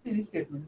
Any statement.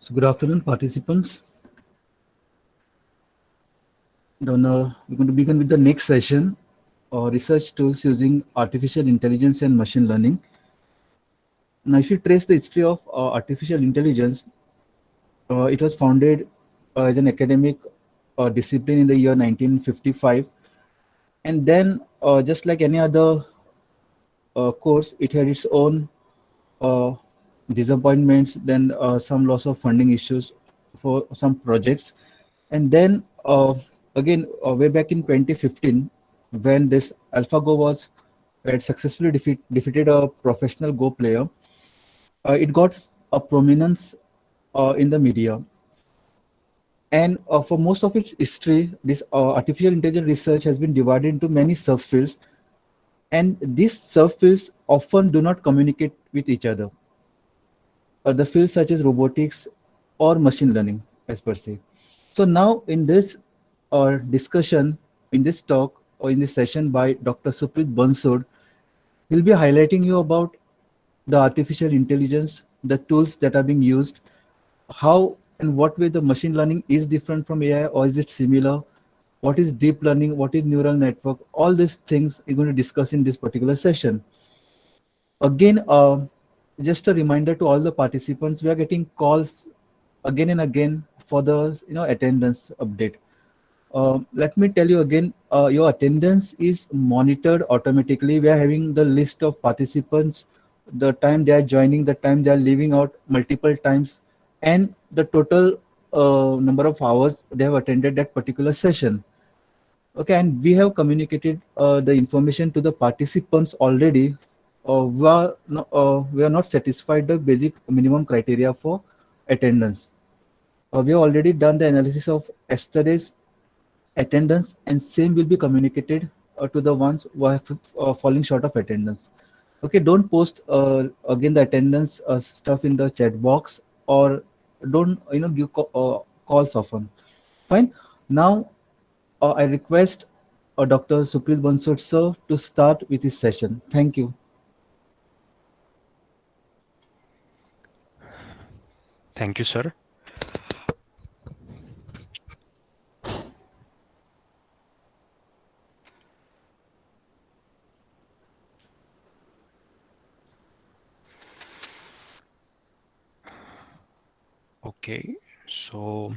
So good afternoon, participants. We're going to begin with the next session, research tools using artificial intelligence and machine learning. Now, if you trace the history of artificial intelligence, it was founded as an academic discipline in the year 1955, and then just like any other course, it had its own uh, disappointments, then some loss of funding issues for some projects. And then again, way back in 2015, when this AlphaGo was had successfully defeated a professional Go player, it got a prominence in the media. And for most of its history, this artificial intelligence research has been divided into many subfields, and these subfields often do not communicate with each other. The fields such as robotics or machine learning as per se. So now in this discussion, in this talk or in this session by Dr. Suprit Bansod, he'll be highlighting you about the artificial intelligence, the tools that are being used, how and what way the machine learning is different from AI or is it similar, what is deep learning, what is neural network, all these things we're going to discuss in this particular session. Again, just a reminder to all the participants, we are getting calls again and again for the attendance update. Let me tell you again, your attendance is monitored automatically. We are having the list of participants, the time they are joining, the time they are leaving out multiple times, and the total number of hours they have attended that particular session. Okay, and we have communicated the information to the participants already. We are not satisfied the basic minimum criteria for attendance. We have already done the analysis of yesterday's attendance, and same will be communicated to the ones who are falling short of attendance. Okay, don't post again the attendance stuff in the chat box, or don't give calls often. Fine. Now I request Dr. Suprit Bansod sir to start with his session. Thank you. Thank you, sir. Okay, so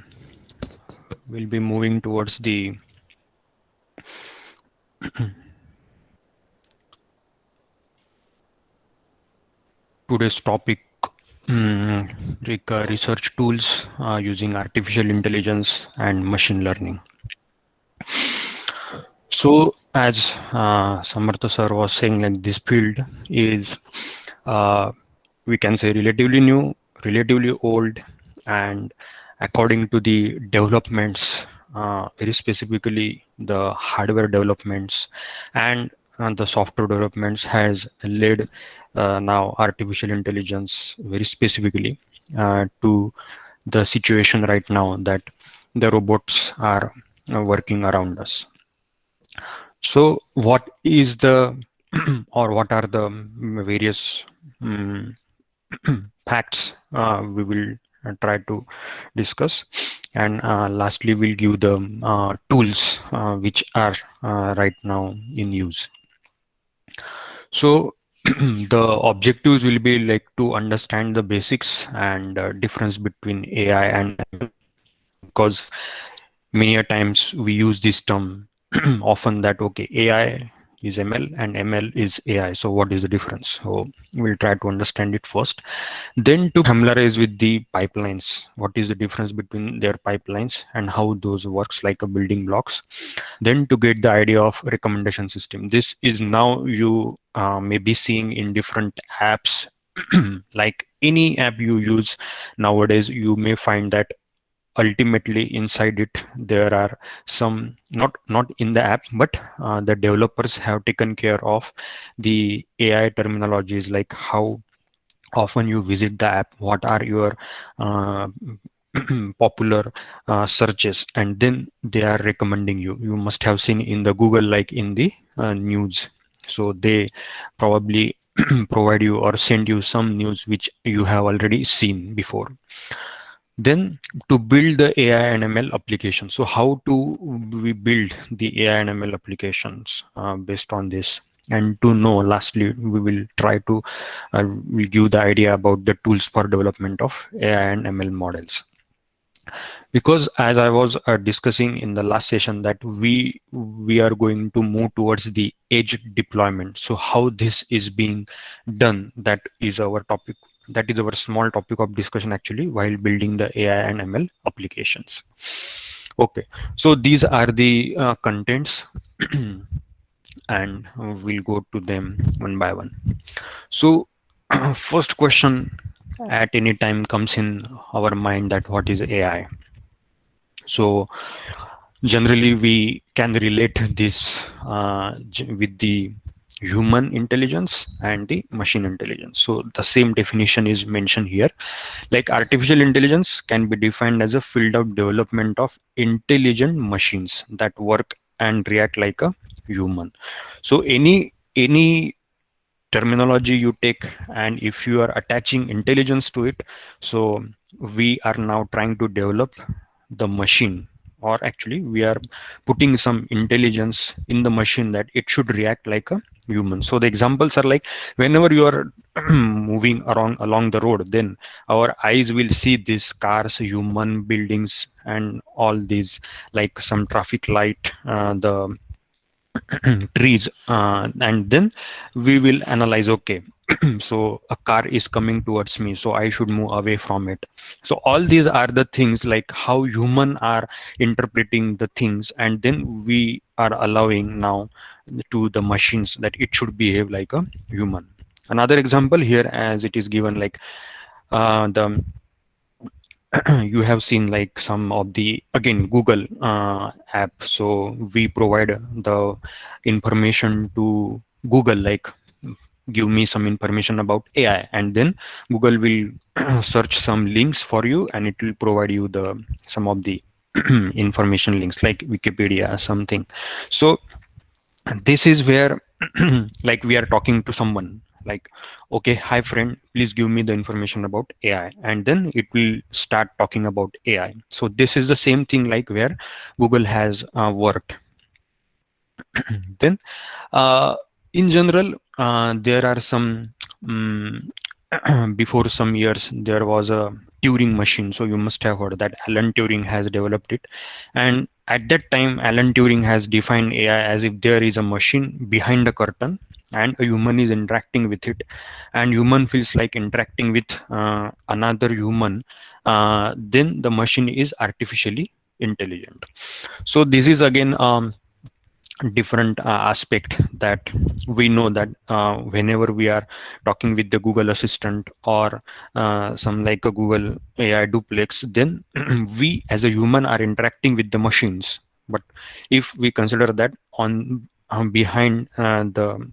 we'll be moving towards the today's topic, research tools using artificial intelligence and machine learning. So as Samartha sir was saying, like this field is we can say relatively new, relatively old, and according to the developments, very specifically the hardware developments and the software developments has led now artificial intelligence very specifically to the situation right now that the robots are working around us. So what is the or what are the various um, facts we will try to discuss, and lastly we'll give the tools which are right now in use. So the objectives will be like to understand the basics and difference between AI and ML, because many a times we use this term often that okay, AI is ML and ML is AI, so what is the difference? So we'll try to understand it first, then to familiarize with the pipelines, what is the difference between their pipelines and how those works like a building blocks, then to get the idea of recommendation system. This is now you may be seeing in different apps like any app you use nowadays, you may find that ultimately inside it there are some not in the app, but the developers have taken care of the AI terminologies, like how often you visit the app, what are your uh, popular searches, and then they are recommending you. You must have seen in the Google, like in the news, so they probably provide you or send you some news which you have already seen before. Then to build the AI and ML application. So how to we build the AI and ML applications based on this? And to know, lastly, we will try to we'll give the idea about the tools for development of AI and ML models. Because as I was discussing in the last session that we are going to move towards the edge deployment. So how this is being done, that is our topic, that is our small topic of discussion actually while building the AI and ML applications. Okay, so these are the contents and we'll go to them one by one. So first question at any time comes in our mind, that what is AI? So generally we can relate this with the human intelligence and the machine intelligence. So the same definition is mentioned here, like artificial intelligence can be defined as a field of development of intelligent machines that work and react like a human. So any terminology you take, and if you are attaching intelligence to it, so we are now trying to develop the machine, or actually we are putting some intelligence in the machine that it should react like a human. So the examples are like whenever you are moving around along the road, then our eyes will see these cars, human buildings, and all these, like some traffic light, the trees, and then we will analyze, okay, so a car is coming towards me, so I should move away from it. So all these are the things like how human are interpreting the things, and then we are allowing now to the machines that it should behave like a human. Another example here as it is given, like the you have seen like some of the, again, Google app. So we provide the information to Google, like give me some information about AI, and then Google will search some links for you, and it will provide you the some of the information links like Wikipedia something. So this is where like we are talking to someone, like, okay, hi friend, please give me the information about AI, and then it will start talking about AI. So this is the same thing like where Google has worked. Then in general, there are some before some years there was a Turing machine. So you must have heard that Alan Turing has developed it. And at that time, Alan Turing has defined AI as if there is a machine behind a curtain and a human is interacting with it, and human feels like interacting with another human, then the machine is artificially intelligent. So this is again different aspect that we know that whenever we are talking with the Google Assistant or some like a Google AI duplex, then we as a human are interacting with the machines. But if we consider that on behind the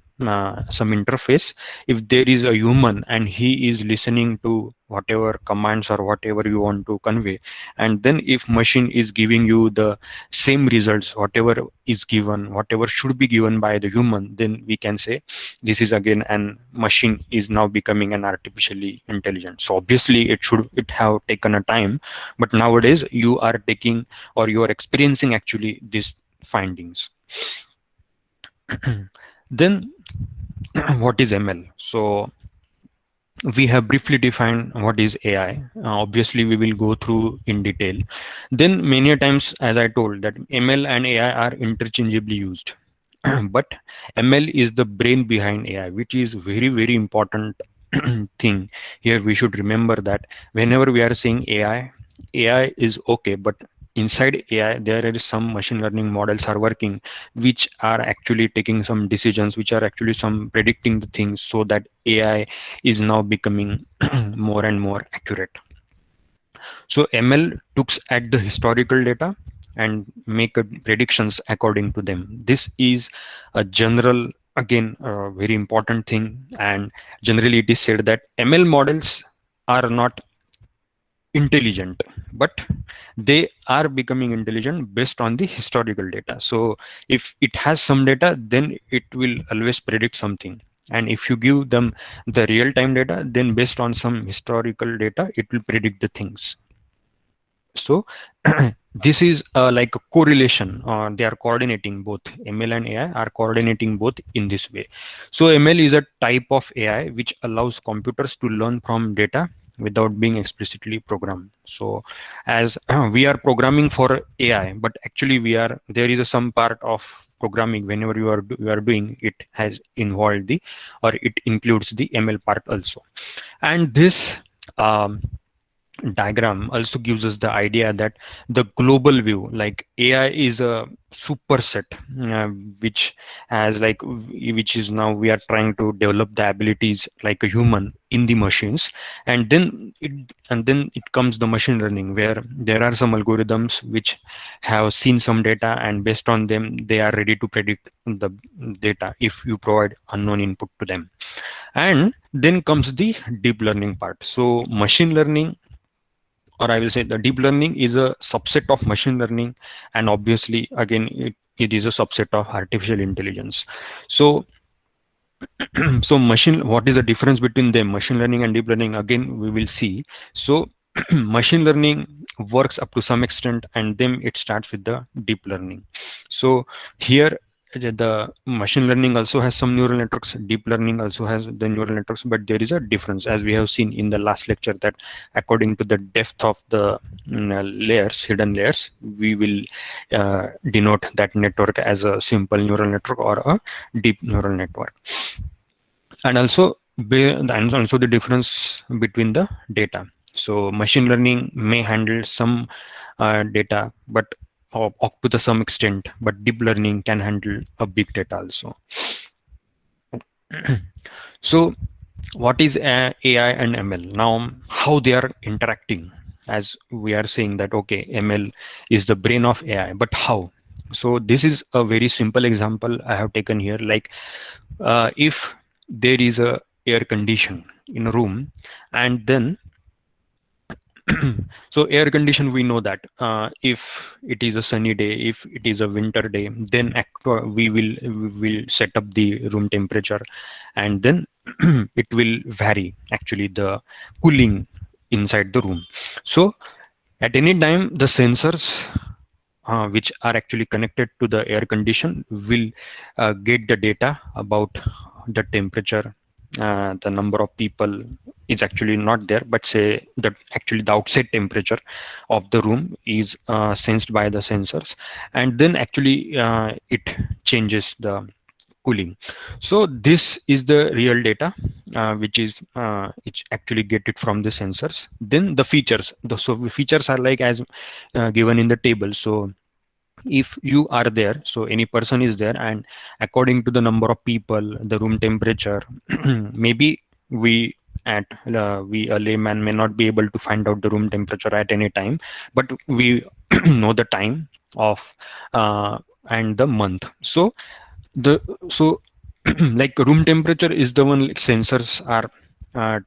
some interface, if there is a human and he is listening to whatever commands or whatever you want to convey, and then if machine is giving you the same results, whatever is given, whatever should be given by the human, then we can say this is again an machine is now becoming an artificially intelligent. So obviously it have taken a time, but nowadays you are taking or you are experiencing actually these findings. Then what is ML? So we have briefly defined what is AI. Obviously, we will go through in detail. Then many times, as I told, that ML and AI are interchangeably used. But ML is the brain behind AI, which is very important thing. Here we should remember that whenever we are saying AI is okay, but inside AI there is some machine learning models are working, which are actually taking some decisions, which are actually some predicting the things, so that AI is now becoming more and more accurate. So ML looks at the historical data and make predictions according to them. This is a general, again, a very important thing. And generally it is said that ML models are not intelligent, but they are becoming intelligent based on the historical data. So if it has some data, then it will always predict something. And if you give them the real-time data, then based on some historical data, it will predict the things. So this is like a correlation, they are coordinating, both ML and AI are coordinating both in this way. So ML is a type of AI which allows computers to learn from data without being explicitly programmed. So as we are programming for AI, but actually there is some part of programming whenever you are doing it has involved the, or it includes the ML part also. And this diagram also gives us the idea that the global view, like AI is a superset, which has like which is now we are trying to develop the abilities like a human in the machines. And then it comes the machine learning, where there are some algorithms which have seen some data, and based on them they are ready to predict the data if you provide unknown input to them. And then comes the deep learning part. So machine learning, or I will say the deep learning, is a subset of machine learning, and obviously again it is a subset of artificial intelligence. So so what is the difference between them, machine learning and deep learning? Again we will see. So machine learning works up to some extent, and then it starts with the deep learning. So here the machine learning also has some neural networks, deep learning also has the neural networks, but there is a difference, as we have seen in the last lecture, that according to the depth of the layers, hidden layers, we will denote that network as a simple neural network or a deep neural network. And also the difference between the data. So machine learning may handle some data, but up to the some extent, but deep learning can handle a big data also. So what is AI and ML? Now, how they are interacting, as we are saying that, okay, ML is the brain of AI, but how? So this is a very simple example I have taken here. Like if there is a air condition in a room, and then so air condition, we know that if it is a sunny day, if it is a winter day, then we will set up the room temperature, and then it will vary actually the cooling inside the room. So at any time the sensors which are actually connected to the air condition will get the data about the temperature the number of people is actually not there, but say that actually the outside temperature of the room is sensed by the sensors, and then actually it changes the cooling. So this is the real data, which is it's actually get it from the sensors. Then the features, so the features are like as given in the table. So if you are there, so any person is there, and according to the number of people, the room temperature, maybe we we a layman may not be able to find out the room temperature at any time, but we know the time of and the month. So the so like room temperature is the one like sensors are uh,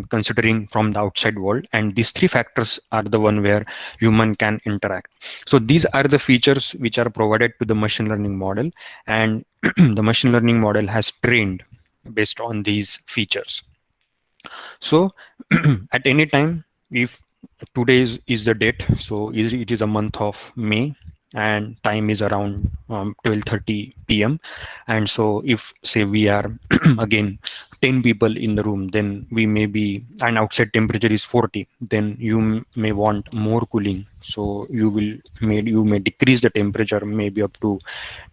considering from the outside world, and these three factors are the one where human can interact. So these are the features which are provided to the machine learning model, and the machine learning model has trained based on these features. So at any time, if today is the date, so it is a month of May, and time is around 12:30 p.m. And so if say we are again 10 people in the room, then we may be, and outside temperature is 40, then you may want more cooling. So you may decrease the temperature maybe up to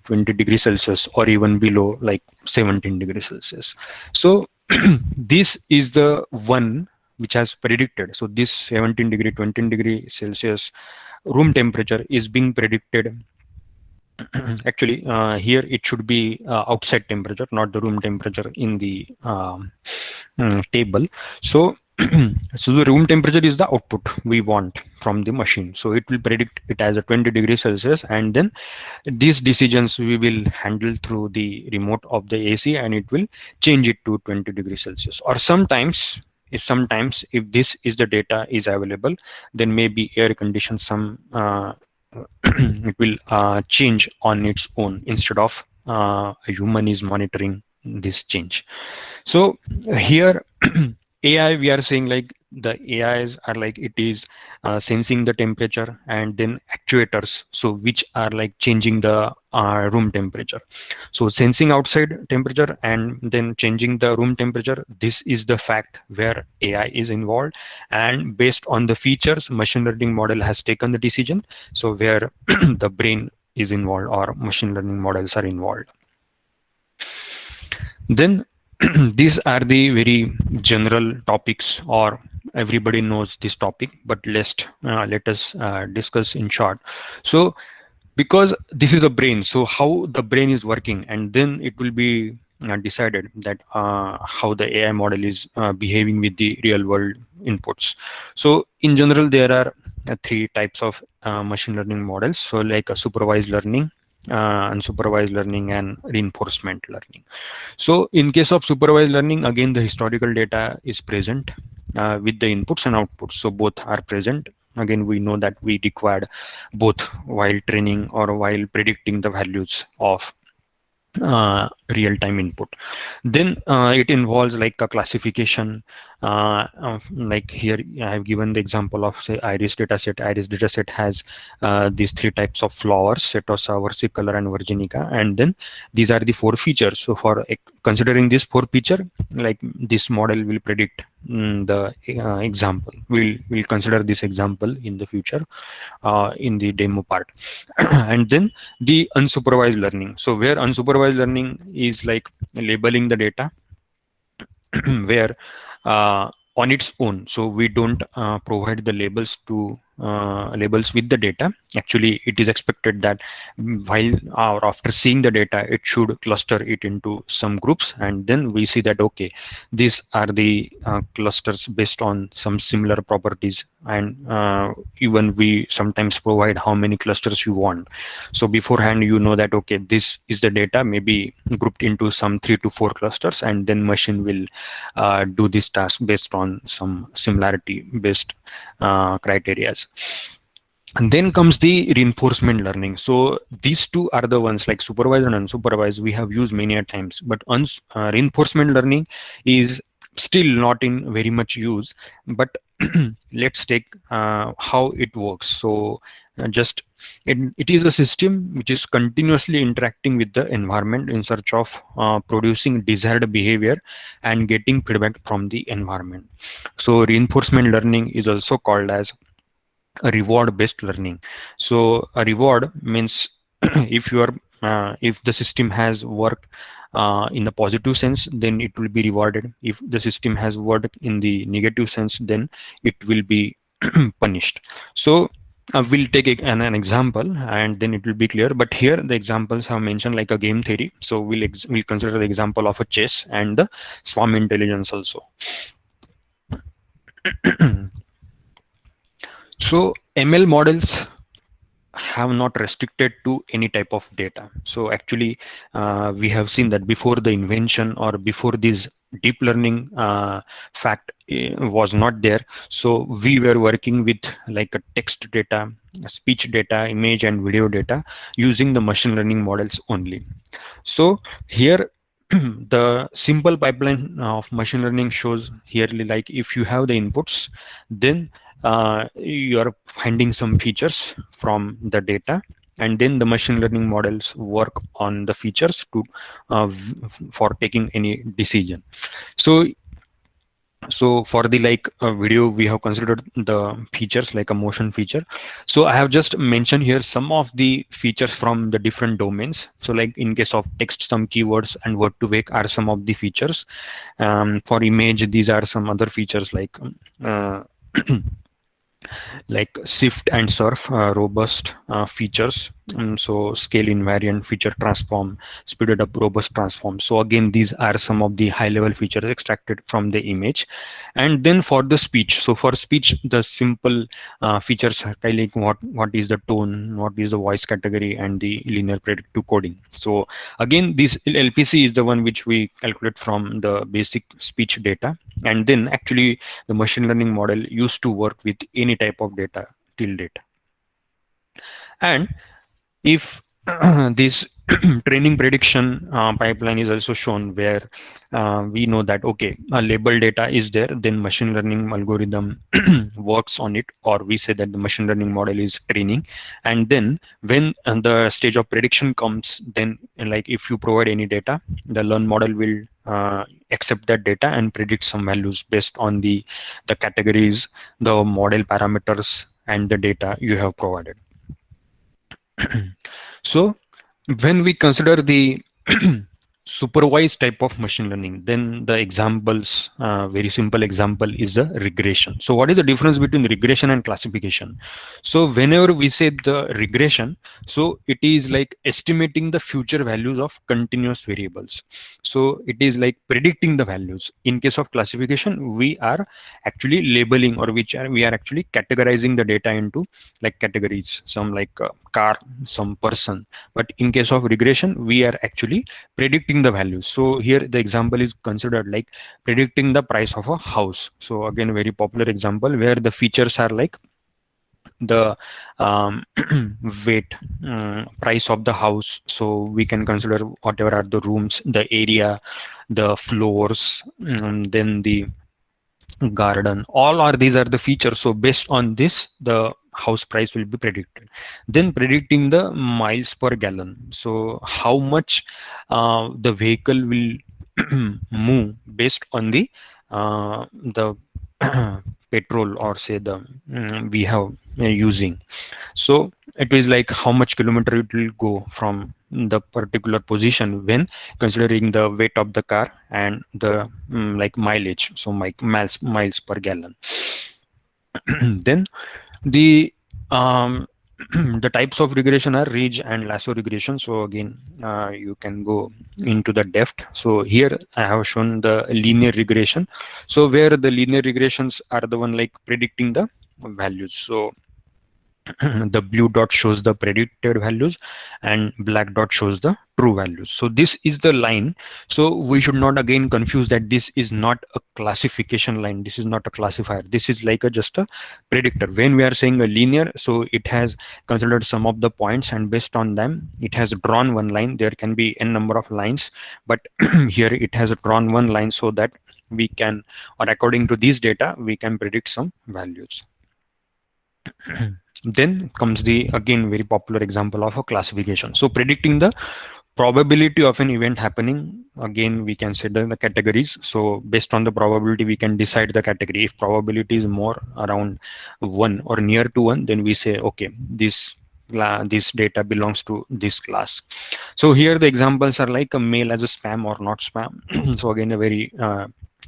20 degrees Celsius, or even below like 17 degrees Celsius. So this is the one which has predicted. So this 17 degree, 20 degree Celsius room temperature is being predicted. Actually, here it should be outside temperature, not the room temperature in the table. So, so the room temperature is the output we want from the machine. So it will predict it as a 20 degrees Celsius, and then these decisions we will handle through the remote of the AC, and it will change it to 20 degrees Celsius. Or sometimes if this is the data is available, then maybe air condition some it will change on its own instead of a human is monitoring this change. So here AI, we are saying like the AIs are like it is sensing the temperature, and then actuators, so which are like changing the room temperature. So sensing outside temperature and then changing the room temperature, this is the fact where AI is involved, and based on the features, machine learning model has taken the decision. So where the brain is involved or machine learning models are involved. Then these are the very general topics, or everybody knows this topic, but let us discuss in short. So because this is a brain, so how the brain is working, and then it will be decided that how the AI model is behaving with the real world inputs. So in general, there are three types of machine learning models. So like a supervised learning, unsupervised learning, and reinforcement learning. So in case of supervised learning, again, the historical data is present with the inputs and outputs. So both are present. Again, we know that we required both while training or while predicting the values of real-time input. Then it involves like a classification, like here I have given the example of say iris dataset. Iris dataset has these three types of flowers: setosa, versicolor, and virginica, and then these are the four features. So for considering this four feature, like this model will predict the example. We'll consider this example in the future in the demo part. And then the unsupervised learning. So where unsupervised learning is like labeling the data where on its own, so we don't provide the labels to labels with the data. Actually, it is expected that while or after seeing the data, it should cluster it into some groups, and then we see that okay, these are the clusters based on some similar properties, and even we sometimes provide how many clusters you want. So beforehand, you know that okay, this is the data maybe grouped into some 3 to 4 clusters, and then machine will do this task based on some similarity based criterias. And then comes the reinforcement learning. So these two are the ones like supervised and unsupervised we have used many a times, but reinforcement learning is still not in very much use, but let's take how it works. So just it is a system which is continuously interacting with the environment in search of producing desired behavior and getting feedback from the environment. So reinforcement learning is also called as a reward based learning. So a reward means if you are if the system has worked in a positive sense, then it will be rewarded. If the system has worked in the negative sense, then it will be punished. So we'll take an example and then it will be clear, but here the examples have mentioned like a game theory. So we'll consider the example of a chess and the swarm intelligence also. So ML models have not restricted to any type of data. So actually, we have seen that before the invention or before this deep learning fact was not there. So we were working with like a text data, speech data, image and video data using the machine learning models only. So here the simple pipeline of machine learning shows here like if you have the inputs, then you are finding some features from the data, and then the machine learning models work on the features to for taking any decision. So for the like video, we have considered the features like a motion feature. So I have just mentioned here some of the features from the different domains. So like in case of text, some keywords and word to wake are some of the features. For image, these are some other features like uh, like shift and surf, robust features. So scale invariant, feature transform, speeded up, robust transform. So again, these are some of the high level features extracted from the image. And then for the speech, so for speech, the simple features are kind of like what is the tone, what is the voice category, and the linear predictive coding. So again, this LPC is the one which we calculate from the basic speech data, and then actually the machine learning model used to work with any type of data till date. And if this training prediction pipeline is also shown, where we know that okay, a label data is there, then machine learning algorithm works on it, or we say that the machine learning model is training. And then when the stage of prediction comes, then like if you provide any data, the learn model will accept that data and predict some values based on the categories, the model parameters, and the data you have provided. So when we consider the supervised type of machine learning, then the examples, very simple example is the regression. So what is the difference between regression and classification? So whenever we say the regression, so it is like estimating the future values of continuous variables. So it is like predicting the values. In case of classification, we are actually labeling, or we are actually categorizing the data into like categories, some like car, some person. But in case of regression, we are actually predicting the values. So here the example is considered like predicting the price of a house. So again, very popular example where the features are like the weight, price of the house. So we can consider whatever are the rooms, the area, the floors, then the garden. All are these are the features. So based on this, the house price will be predicted. Then predicting the miles per gallon. So how much the vehicle will move based on the petrol, or say the we have using. So it is like how much kilometer it will go from the particular position when considering the weight of the car and the like mileage, so miles per gallon. Then the the types of regression are ridge and lasso regression. So again, you can go into the depth. So here I have shown the linear regression, so where the linear regressions are the one like predicting the values. So the blue dot shows the predicted values and black dot shows the true values. So this is the line. So we should not again confuse that this is not a classification line, this is not a classifier, this is like just a predictor. When we are saying a linear, so it has considered some of the points and based on them it has drawn one line. There can be n number of lines, but here it has drawn one line so that we can, or according to these data, we can predict some values. Then comes the again very popular example of a classification. So predicting the probability of an event happening, again we can set the categories. So based on the probability we can decide the category. If probability is more around 1 or near to 1, then we say okay, this data belongs to this class. So here the examples are like a mail as a spam or not spam. So again a very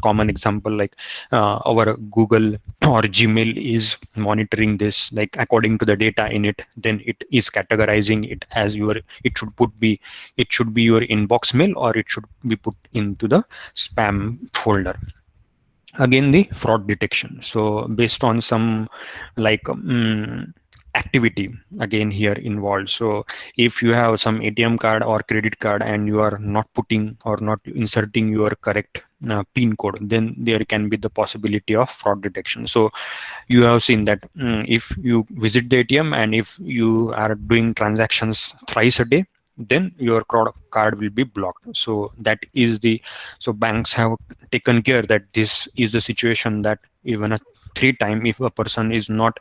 common example, like our Google or Gmail is monitoring this, like according to the data in it, then it is categorizing it as your, it should be your inbox mail, or it should be put into the spam folder. Again, the fraud detection. So based on some like activity again here involved. So if you have some ATM card or credit card and you are not putting or not inserting your correct PIN code, then there can be the possibility of fraud detection. So you have seen that if you visit the ATM and if you are doing transactions thrice a day, then your card will be blocked. So that is the, so banks have taken care that this is the situation, that even a 3 time, if a person is not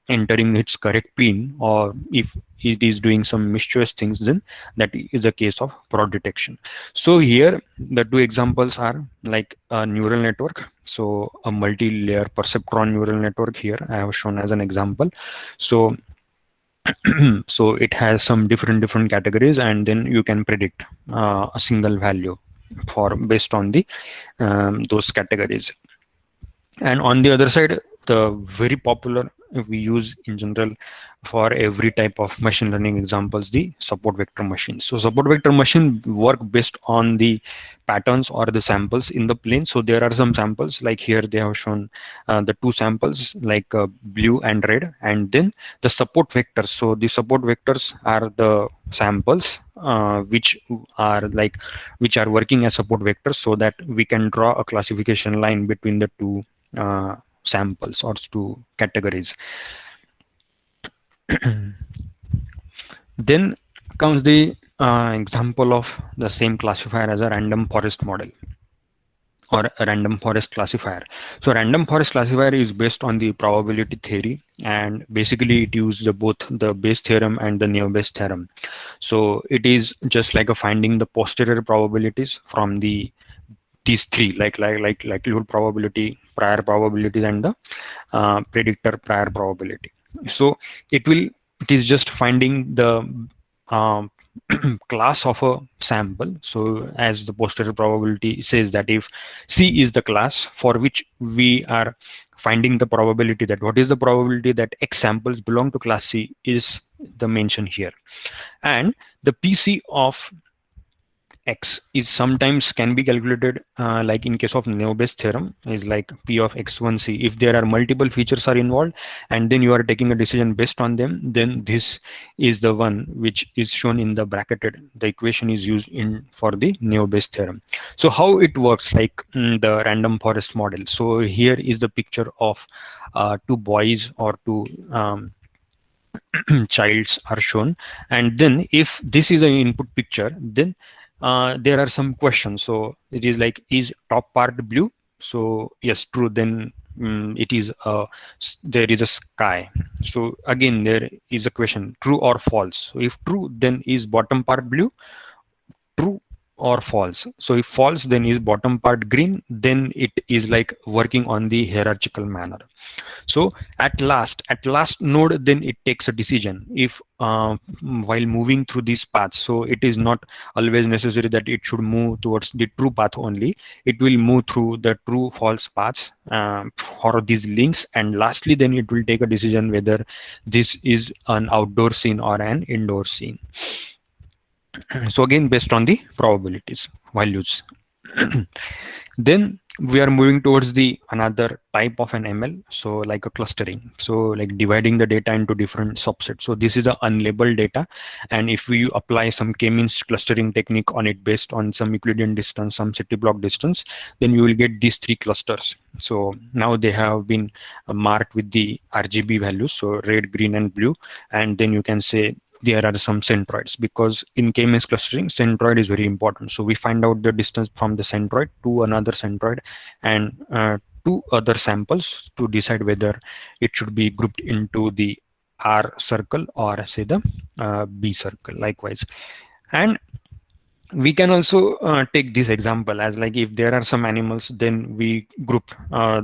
entering its correct PIN, or if it is doing some mischievous things, then that is a case of fraud detection. So here the 2 examples are like a neural network. So a multi-layer perceptron neural network here I have shown as an example. So so it has some different categories, and then you can predict a single value for based on the those categories. And on the other side, the very popular we use in general for every type of machine learning examples, the support vector machine. So support vector machine work based on the patterns or the samples in the plane. So there are some samples, like here they have shown the 2 samples, like blue and red, and then the support vectors. So the support vectors are the samples which are working as support vectors, so that we can draw a classification line between the 2 samples or 2 categories. Then comes the example of the same classifier as a random forest model or a random forest classifier. So random forest classifier is based on the probability theory, and basically it uses both the Bayes theorem and the Naive-Bayes theorem. So it is just like a finding the posterior probabilities from the these 3, like likelihood probability, prior probabilities, and the predictor prior probability. So it is just finding the um, class of a sample. So as the posterior probability says, that if C is the class for which we are finding the probability, that what is the probability that X samples belong to class C is the mention here. And the PC of X is sometimes can be calculated like in case of Naive-Bayes theorem is like P of X1C. If there are multiple features are involved and then you are taking a decision based on them, then this is the one which is shown in the bracketed. The equation is used in for the Naive-Bayes theorem. So how it works, like the random forest model. So here is the picture of 2 boys or 2 childs are shown, and then if this is an input picture, then there are some questions. So it is like, is top part blue? So yes, true. Then it is there is a sky. So again there is a question, true or false. So if true, then is bottom part blue? True or false. So if false, then is bottom part green. Then it is like working on the hierarchical manner. So at last node, then it takes a decision if while moving through these paths. So it is not always necessary that it should move towards the true path only. It will move through the true false paths for these links, and lastly then it will take a decision whether this is an outdoor scene or an indoor scene. So again based on the probabilities values. Then we are moving towards the another type of an ML, so like a clustering. So like dividing the data into different subsets. So this is a unlabeled data, and if we apply some k-means clustering technique on it based on some Euclidean distance, some city block distance, then you will get these 3 clusters. So now they have been marked with the RGB values, so red, green, and blue, and then you can say there are some centroids, because in k-means clustering centroid is very important. So we find out the distance from the centroid to another centroid and two other samples to decide whether it should be grouped into the R circle or say the B circle likewise. And we can also take this example as like if there are some animals, then we group,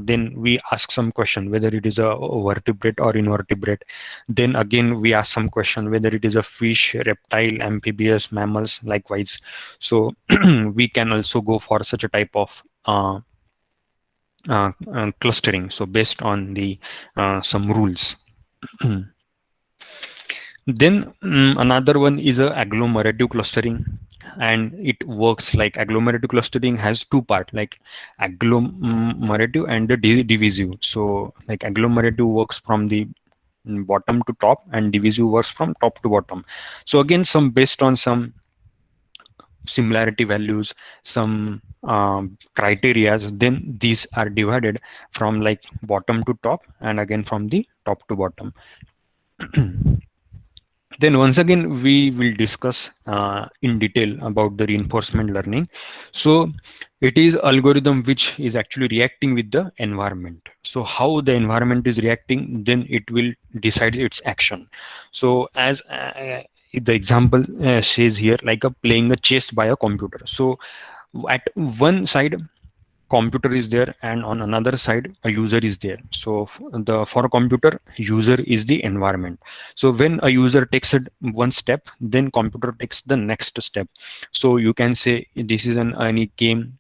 then we ask some question whether it is a vertebrate or invertebrate. Then again we ask some question whether it is a fish, reptile, amphibious, mammals likewise. So we can also go for such a type of clustering, so based on the some rules. Then another one is a agglomerative clustering, and it works like agglomerative clustering has two parts, like agglomerative and the divisive. So like agglomerative works from the bottom to top, and divisive works from top to bottom. So again, some based on some similarity values, some criterias, then these are divided from like bottom to top, and again from the top to bottom. Then once again, we will discuss in detail about the reinforcement learning. So it is algorithm which is actually reacting with the environment. So how the environment is reacting, then it will decide its action. So as the example says here, like a playing a chess by a computer. So at one side computer is there, and on another side a user is there. So for a computer, user is the environment. So when a user takes it one step, then computer takes the next step. So you can say this is any game.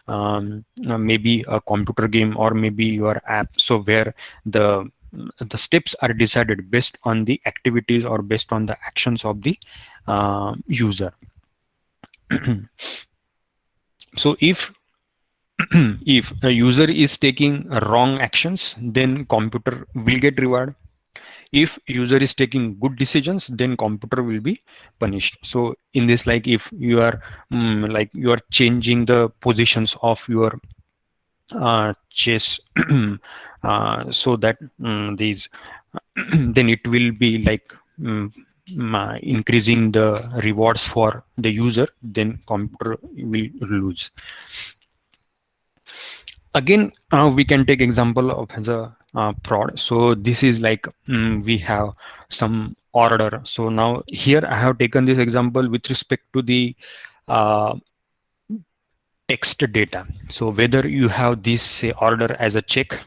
Maybe a computer game or maybe your app, so where the steps are decided based on the activities or based on the actions of the user. So if if a user is taking wrong actions, then computer will get reward. If user is taking good decisions, then computer will be punished. So in this, like if you are like you are changing the positions of your chess so that these then it will be like increasing the rewards for the user, then computer will lose. Again, we can take example of as a prod. So this is like we have some order. So now here I have taken this example with respect to the uh, text data. So whether you have this say order as a check,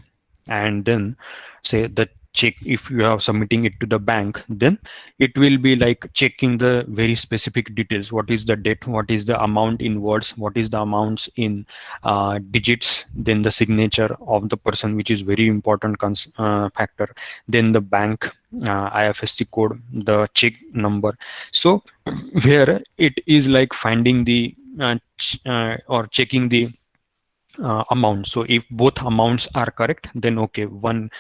and then say the check, if you are submitting it to the bank, then it will be like checking the very specific details. What is the date, what is the amount in words, what is the amounts in digits, then the signature of the person, which is very important factor, then the bank IFSC code, the check number. So where it is like finding the or checking the amount. So if both amounts are correct, then okay, one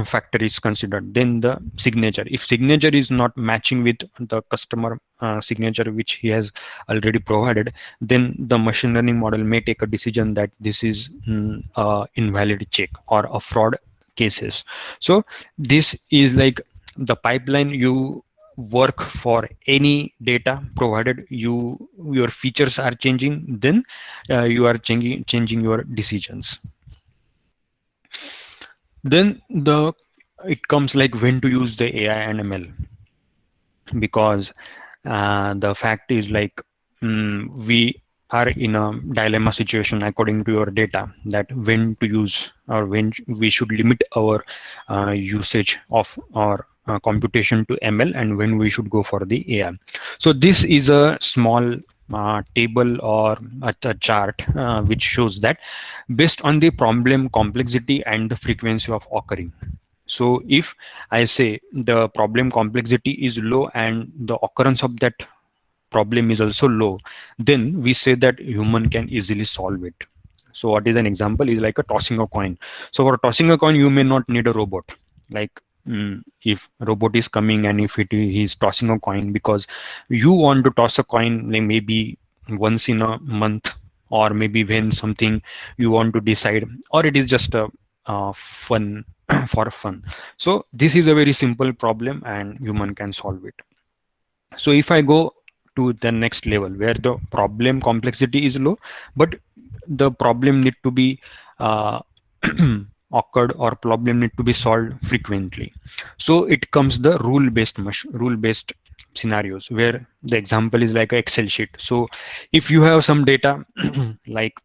factor is considered. Then the signature, if signature is not matching with the customer signature which he has already provided, then the machine learning model may take a decision that this is invalid check or a fraud cases. So this is like the pipeline you work for any data, provided your features are changing, then you are changing your decisions. Then it comes like when to use the AI and ML, because the fact is like we are in a dilemma situation according to your data, that when to use or when we should limit our usage of our computation to ML, and when we should go for the AI. So this is a small table or a chart which shows that based on the problem complexity and the frequency of occurring. So if I say the problem complexity is low and the occurrence of that problem is also low, then we say that human can easily solve it. So what is an example is like a tossing a coin. So for tossing a coin, you may not need a robot. Like if robot is coming and if he's tossing a coin, because you want to toss a coin like maybe once in a month, or maybe when something you want to decide, or it is just a fun for fun. So this is a very simple problem and human can solve it. So if I go to the next level where the problem complexity is low, but the problem need to be uh, occurred or problem need to be solved frequently. So it comes the rule based scenarios where the example is like a Excel sheet. So if you have some data like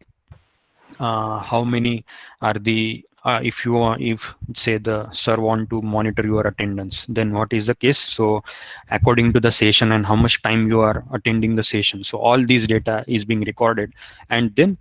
how many are the if you want, if say the sir want to monitor your attendance, then what is the case? So according to the session and how much time you are attending the session, so all these data is being recorded, and then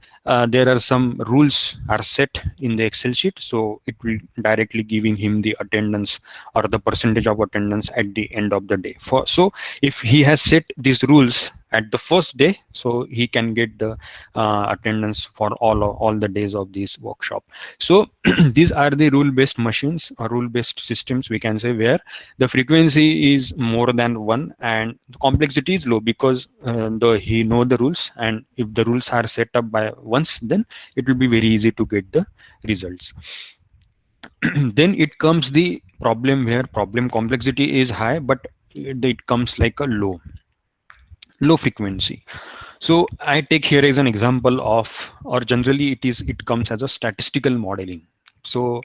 there are some rules are set in the Excel sheet, so it will directly giving him the attendance or the percentage of attendance at the end of the day. For so if he has set these rules at the first day, so he can get the attendance for all the days of this workshop. So these are the rule based machines or rule based systems, we can say, where the frequency is more than one and the complexity is low because he know the rules, and if the rules are set up by once, then it will be very easy to get the results. Then it comes the problem where problem complexity is high, but it comes like a low frequency. So I take here as an example of, or generally it comes as a statistical modeling. So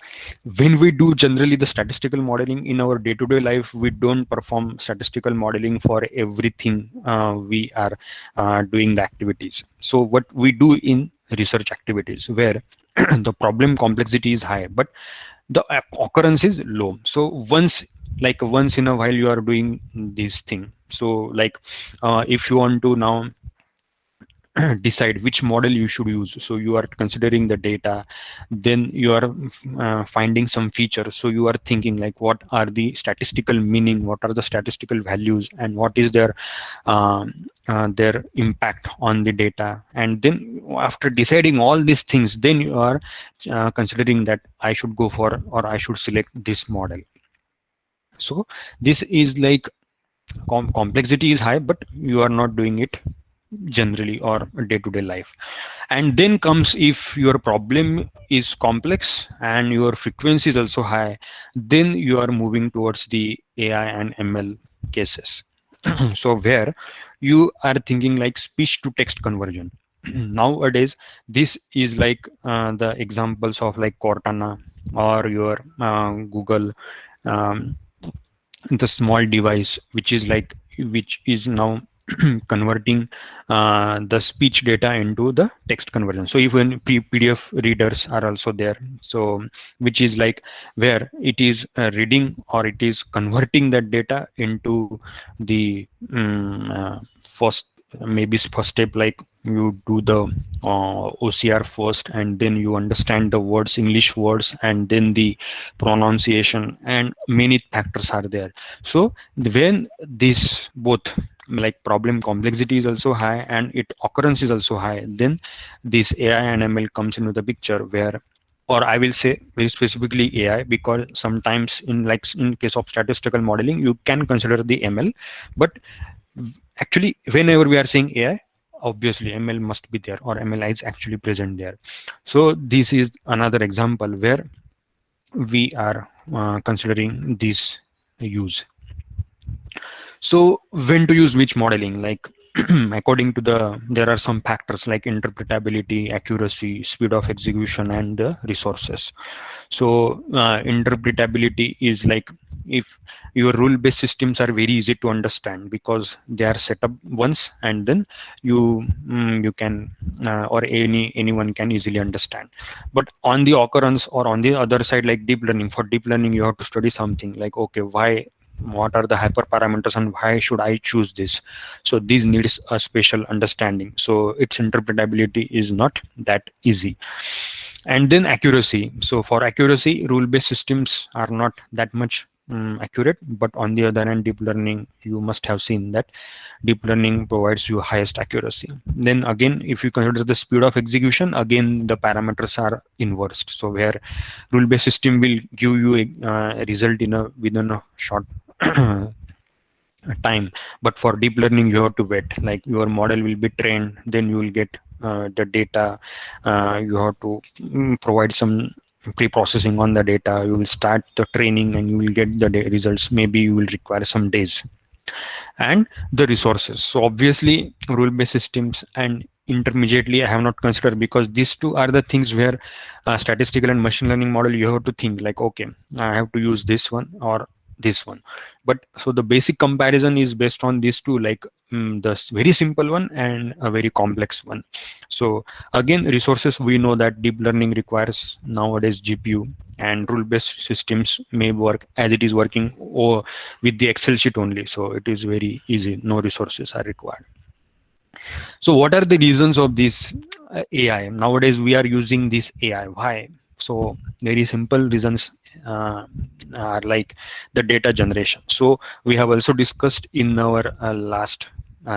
when we do generally the statistical modeling in our day-to-day life, we don't perform statistical modeling for everything we are doing the activities. So what we do in research activities where the problem complexity is high, but the occurrence is low. So once in a while you are doing this thing. So like if you want to now decide which model you should use, so you are considering the data, then you are finding some features, so you are thinking like what are the statistical meaning, what are the statistical values, and what is their impact on the data. And then after deciding all these things, then you are considering that I should go for or I should select this model. So this is like complexity is high, but you are not doing it generally or day-to-day life. And then comes if your problem is complex and your frequency is also high, then you are moving towards the AI and ML cases. So where you are thinking like speech to text conversion. Nowadays this is like the examples of like Cortana or your Google, um, the small device which is now converting the speech data into the text conversion. So even PDF readers are also there, so which is like where it is reading or it is converting that data into the first, maybe first step, like you do the OCR first, and then you understand the words, English words, and then the pronunciation, and many factors are there. So when this both like problem complexity is also high and it occurrence is also high, then this AI and ML comes into the picture where, or I will say very specifically AI, because sometimes in case of statistical modeling you can consider the ML, but actually whenever we are saying AI, obviously ML must be there or ML is actually present there. So this is another example where we are considering this use. So when to use which modeling, like according to there are some factors like interpretability, accuracy, speed of execution, and the resources. So interpretability is like if your rule-based systems are very easy to understand because they are set up once, and then you can or anyone can easily understand. But on the occurrence or on the other side, like deep learning, for deep learning you have to study something like, okay, what are the hyperparameters and why should I choose this? So these needs a special understanding, so its interpretability is not that easy. And then accuracy. So for accuracy, rule-based systems are not that much accurate, but on the other hand, deep learning, you must have seen that deep learning provides you highest accuracy. Then again, if you consider the speed of execution, again the parameters are inversed, so where rule-based system will give you a result within a short time, but for deep learning you have to wait, like your model will be trained, then you will get the data, you have to provide some pre-processing on the data. You will start the training and you will get the results. Maybe you will require some days. And the resources, so obviously rule-based systems and intermediately I have not considered, because these two are the things where statistical and machine learning model, you have to think like, okay, I have to use this one or this one. But so the basic comparison is based on these two, like very simple one and a very complex one. So again, resources, we know that deep learning requires nowadays GPU, and rule-based systems may work as it is working or with the Excel sheet only. So it is very easy, no resources are required. So what are the reasons of this AI? Nowadays we are using this AI. Why? So very simple reasons are like the data generation. So we have also discussed in our last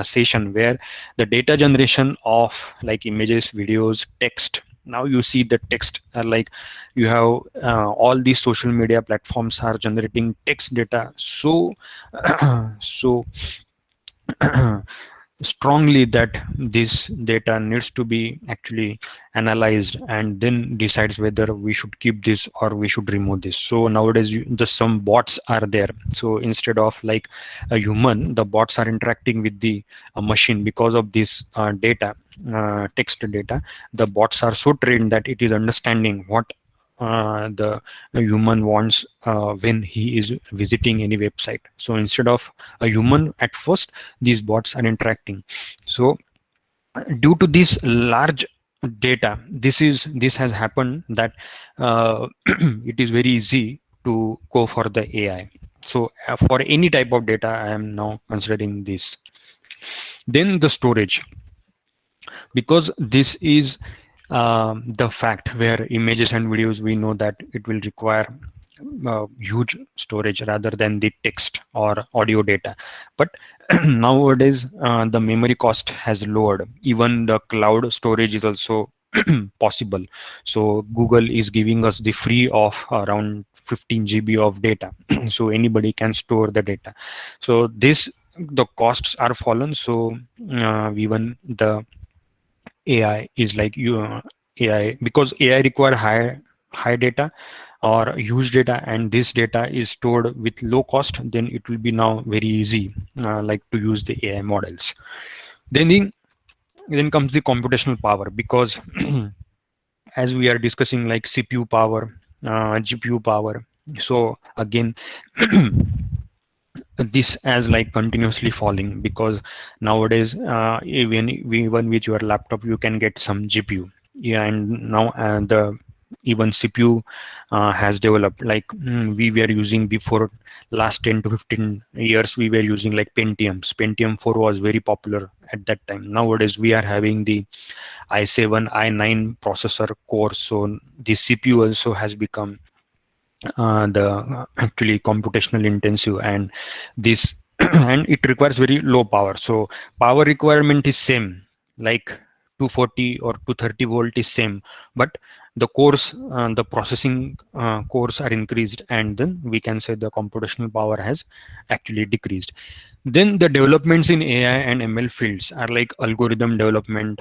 session where the data generation of like images, videos, text. Now you see the text like you have all these social media platforms are generating text data. So so strongly that this data needs to be actually analyzed and then decides whether we should keep this or we should remove this. So nowadays just some bots are there. So instead of like a human, the bots are interacting with the machine. Because of this data, text data, the bots are so trained that it is understanding what the human wants when he is visiting any website. So instead of a human at first, these bots are interacting. So due to this large data, this has happened that it is very easy to go for the AI. So for any type of data, I am now considering this. Then the storage, because this is the fact where images and videos, we know that it will require huge storage rather than the text or audio data. But nowadays the memory cost has lowered. Even the cloud storage is also possible. So Google is giving us the free of around 15 GB of data. So anybody can store the data. So this, the costs are fallen. So even the AI is like AI, because AI require high data or huge data, and this data is stored with low cost, then it will be now very easy like to use the AI models. Then comes the computational power, because as we are discussing like CPU power, GPU power. So again this as like continuously falling, because nowadays even with your laptop you can get some GPU. Yeah, and now the even CPU has developed. Like we were using before last 10 to 15 years, we were using like Pentium 4 was very popular at that time. Nowadays we are having the i7 i9 processor core. So the CPU also has become the actually computational intensive, and this and it requires very low power. So power requirement is same, like 240 or 230 volt is same, but the cores, the processing cores are increased, and then we can say the computational power has actually decreased. Then the developments in AI and ML fields are like algorithm development,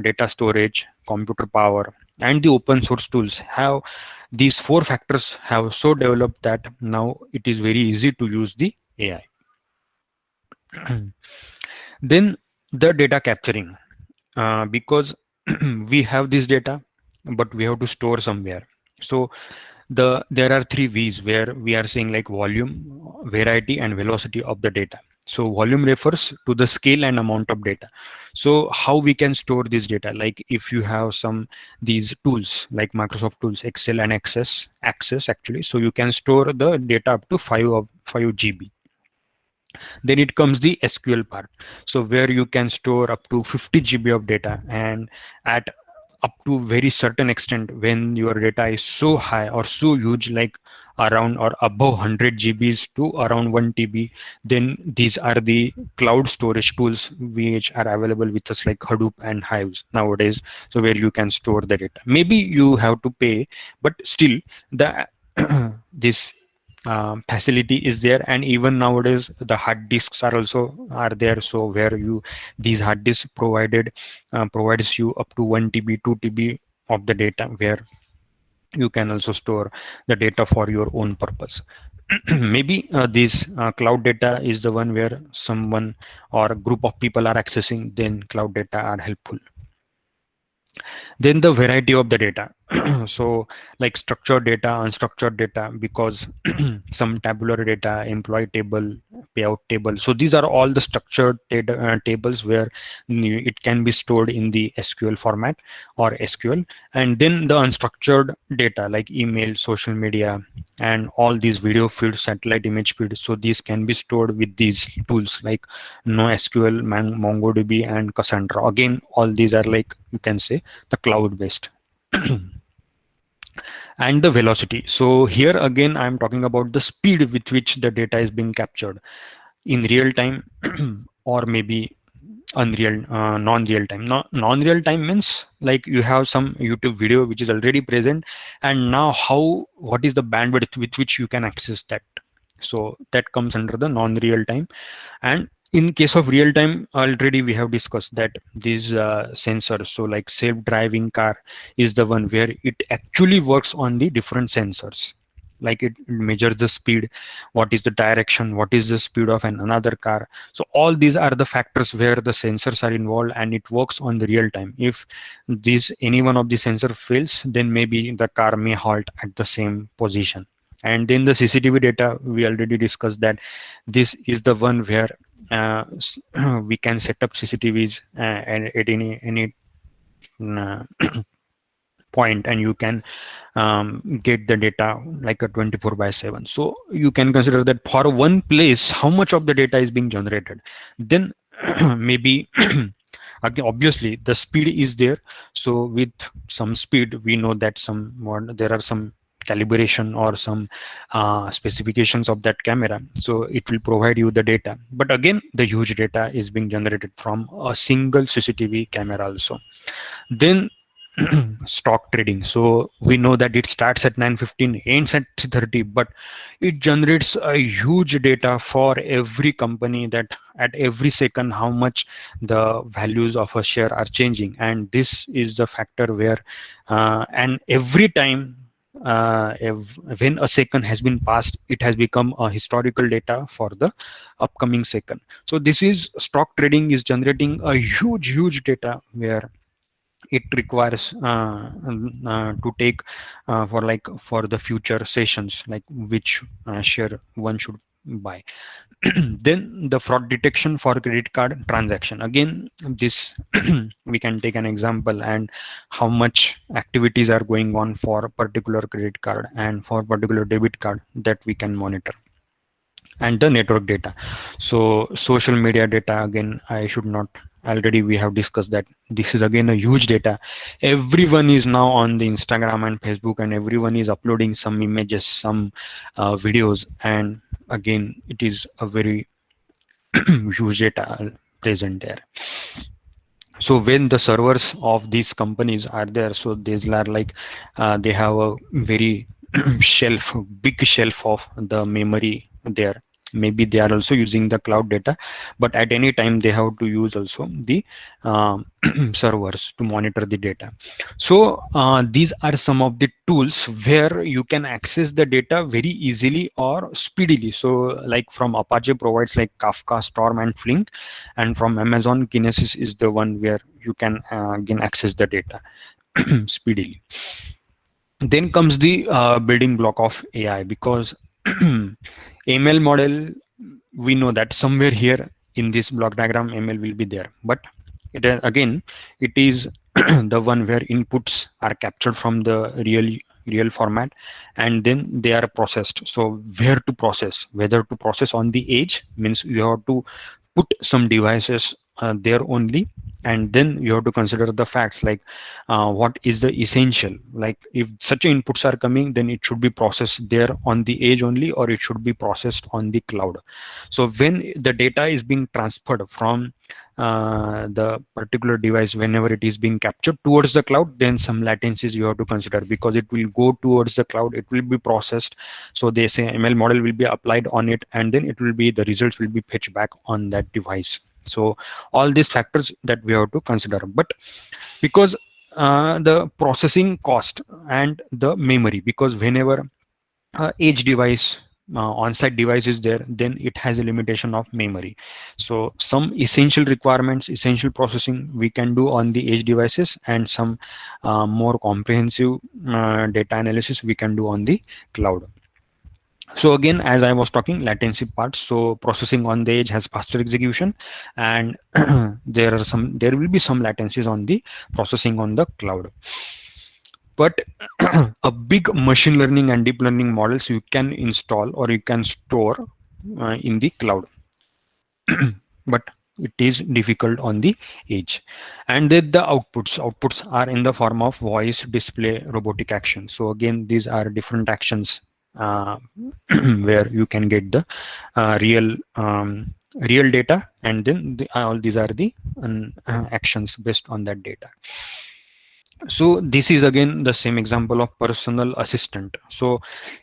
data storage, computer power, and the open source tools have, these four factors have so developed that now it is very easy to use the AI. Then the data capturing, because we have this data, but we have to store somewhere. So there are three V's where we are saying like volume, variety, and velocity of the data. So volume refers to the scale and amount of data. So how we can store this data, like if you have some these tools like Microsoft tools, Excel and Access actually, so you can store the data up to 5 GB. Then it comes the SQL part, so where you can store up to 50 GB of data, and at up to very certain extent when your data is so high or so huge, like around or above 100 GBs to around 1 TB, then these are the cloud storage tools which are available with us like Hadoop and Hives nowadays. So where you can store the data, maybe you have to pay, but still the this facility is there. And even nowadays the hard disks are also are there, so where you these hard disks provides you up to 1 TB 2 TB of the data, where You can also store the data for your own purpose. Maybe this cloud data is the one where someone or a group of people are accessing, then cloud data are helpful. Then the variety of the data. So like structured data, unstructured data, because some tabular data, employee table, payout table. So these are all the structured data, tables where it can be stored in the SQL format or SQL. And then the unstructured data like email, social media, and all these video feeds, satellite image feeds. So these can be stored with these tools like NoSQL, MongoDB, and Cassandra. Again, all these are like, you can say, the cloud based. And the velocity. So here again, I'm talking about the speed with which the data is being captured in real time, or maybe unreal, non-real time. Non-real time means like you have some YouTube video which is already present, and now what is the bandwidth with which you can access that. So that comes under the non-real time. And in case of real time, already we have discussed that these sensors, so like self-driving car is the one where it actually works on the different sensors, like it measures the speed, what is the direction, what is the speed of another car. So all these are the factors where the sensors are involved, and it works on the real time. If any one of the sensor fails, then maybe the car may halt at the same position. And then the CCTV data, we already discussed that this is the one where we can set up CCTVs and at any uh, point, and you can get the data like a 24/7. So you can consider that for one place how much of the data is being generated. Then maybe again, obviously the speed is there. So with some speed, we know that there are some calibration or some specifications of that camera, so it will provide you the data. But again, the huge data is being generated from a single CCTV camera also. Then stock trading. So we know that it starts at 9:15, ends at 3:30, but it generates a huge data for every company, that at every second how much the values of a share are changing. And this is the factor where and every time when a second has been passed, it has become a historical data for the upcoming second. So this is stock trading is generating a huge data, where it requires to take for the future sessions, like which share one should buy. Then the fraud detection for credit card transaction. Again, this we can take an example, and how much activities are going on for a particular credit card and for particular debit card, that we can monitor. And the network data. So social media data, again, I should not, already we have discussed that this is again a huge data. Everyone is now on the Instagram and Facebook, and everyone is uploading some images, some videos, and again, it is a very huge data present there. So when the servers of these companies are there, so these are like they have a very big shelf of the memory there. Maybe they are also using the cloud data, but at any time they have to use also the servers to monitor the data. So these are some of the tools where you can access the data very easily or speedily. So like from Apache provides like Kafka, Storm, and Flink, and from Amazon, Kinesis is the one where you can again access the data speedily. Then comes the building block of AI, because ML model, we know that somewhere here in this block diagram ML will be there, but again, it is the one where inputs are captured from the real format, and then they are processed. So where to process, whether to process on the edge, means you have to put some devices there only, and then you have to consider the facts like what is the essential, like if such inputs are coming, then it should be processed there on the edge only, or it should be processed on the cloud. So when the data is being transferred from the particular device, whenever it is being captured towards the cloud, then some latencies you have to consider, because it will go towards the cloud, it will be processed. So they say ML model will be applied on it, and then it will be, the results will be fetched back on that device. So all these factors that we have to consider. But because the processing cost and the memory, because whenever edge device on-site device is there, then it has a limitation of memory. So some essential requirements, essential processing we can do on the edge devices, and some more comprehensive data analysis we can do on the cloud. So again, as I was talking, latency parts, so processing on the edge has faster execution, and there will be some latencies on the processing on the cloud. But a big machine learning and deep learning models you can install or you can store in the cloud, but it is difficult on the edge. And then the outputs are in the form of voice, display, robotic action. So again, these are different actions uh, where you can get the real data, and then all these are the actions based on that data. So this is again the same example of personal assistant. So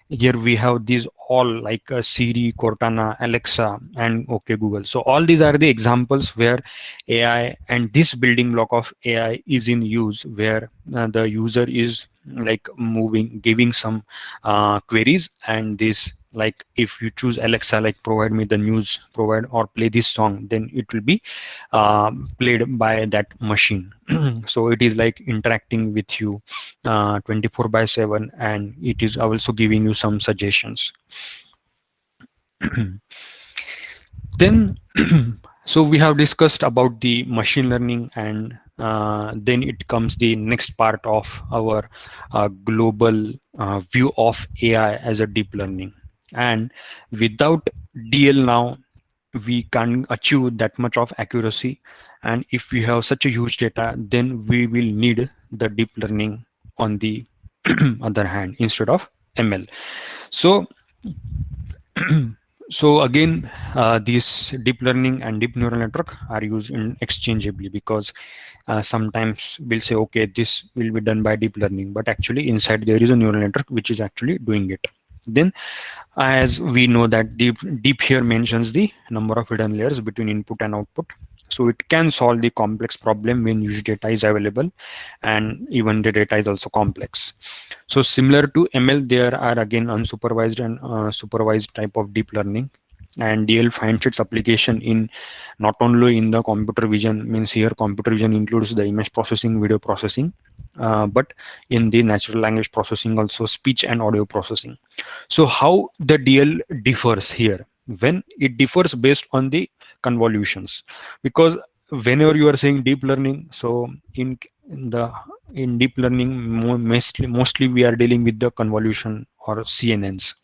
here we have these all like Siri, Cortana, Alexa, and OK Google. So all these are the examples where AI and this building block of AI is in use, where the user is like giving some queries, and this, like if you choose Alexa, like provide me the news, provide or play this song, then it will be played by that machine. So it is like interacting with you 24/7, and it is also giving you some suggestions. Then so we have discussed about the machine learning, and then it comes the next part of our global view of AI as a deep learning. And without DL now, we can't achieve that much of accuracy, and if we have such a huge data, then we will need the deep learning on the other hand instead of ML. So so again, these deep learning and deep neural network are used exchangeably, because sometimes we'll say, okay, this will be done by deep learning, but actually inside there is a neural network which is actually doing it. Then, as we know that deep here mentions the number of hidden layers between input and output. So it can solve the complex problem when huge data is available, and even the data is also complex. So similar to ML, there are again unsupervised and supervised type of deep learning, and DL finds its application in not only in the computer vision, means here computer vision includes the image processing, video processing, but in the natural language processing also, speech and audio processing. So how the DL differs here? When it differs based on the convolutions, because whenever you are saying deep learning, so in deep learning mostly we are dealing with the convolution or CNNs,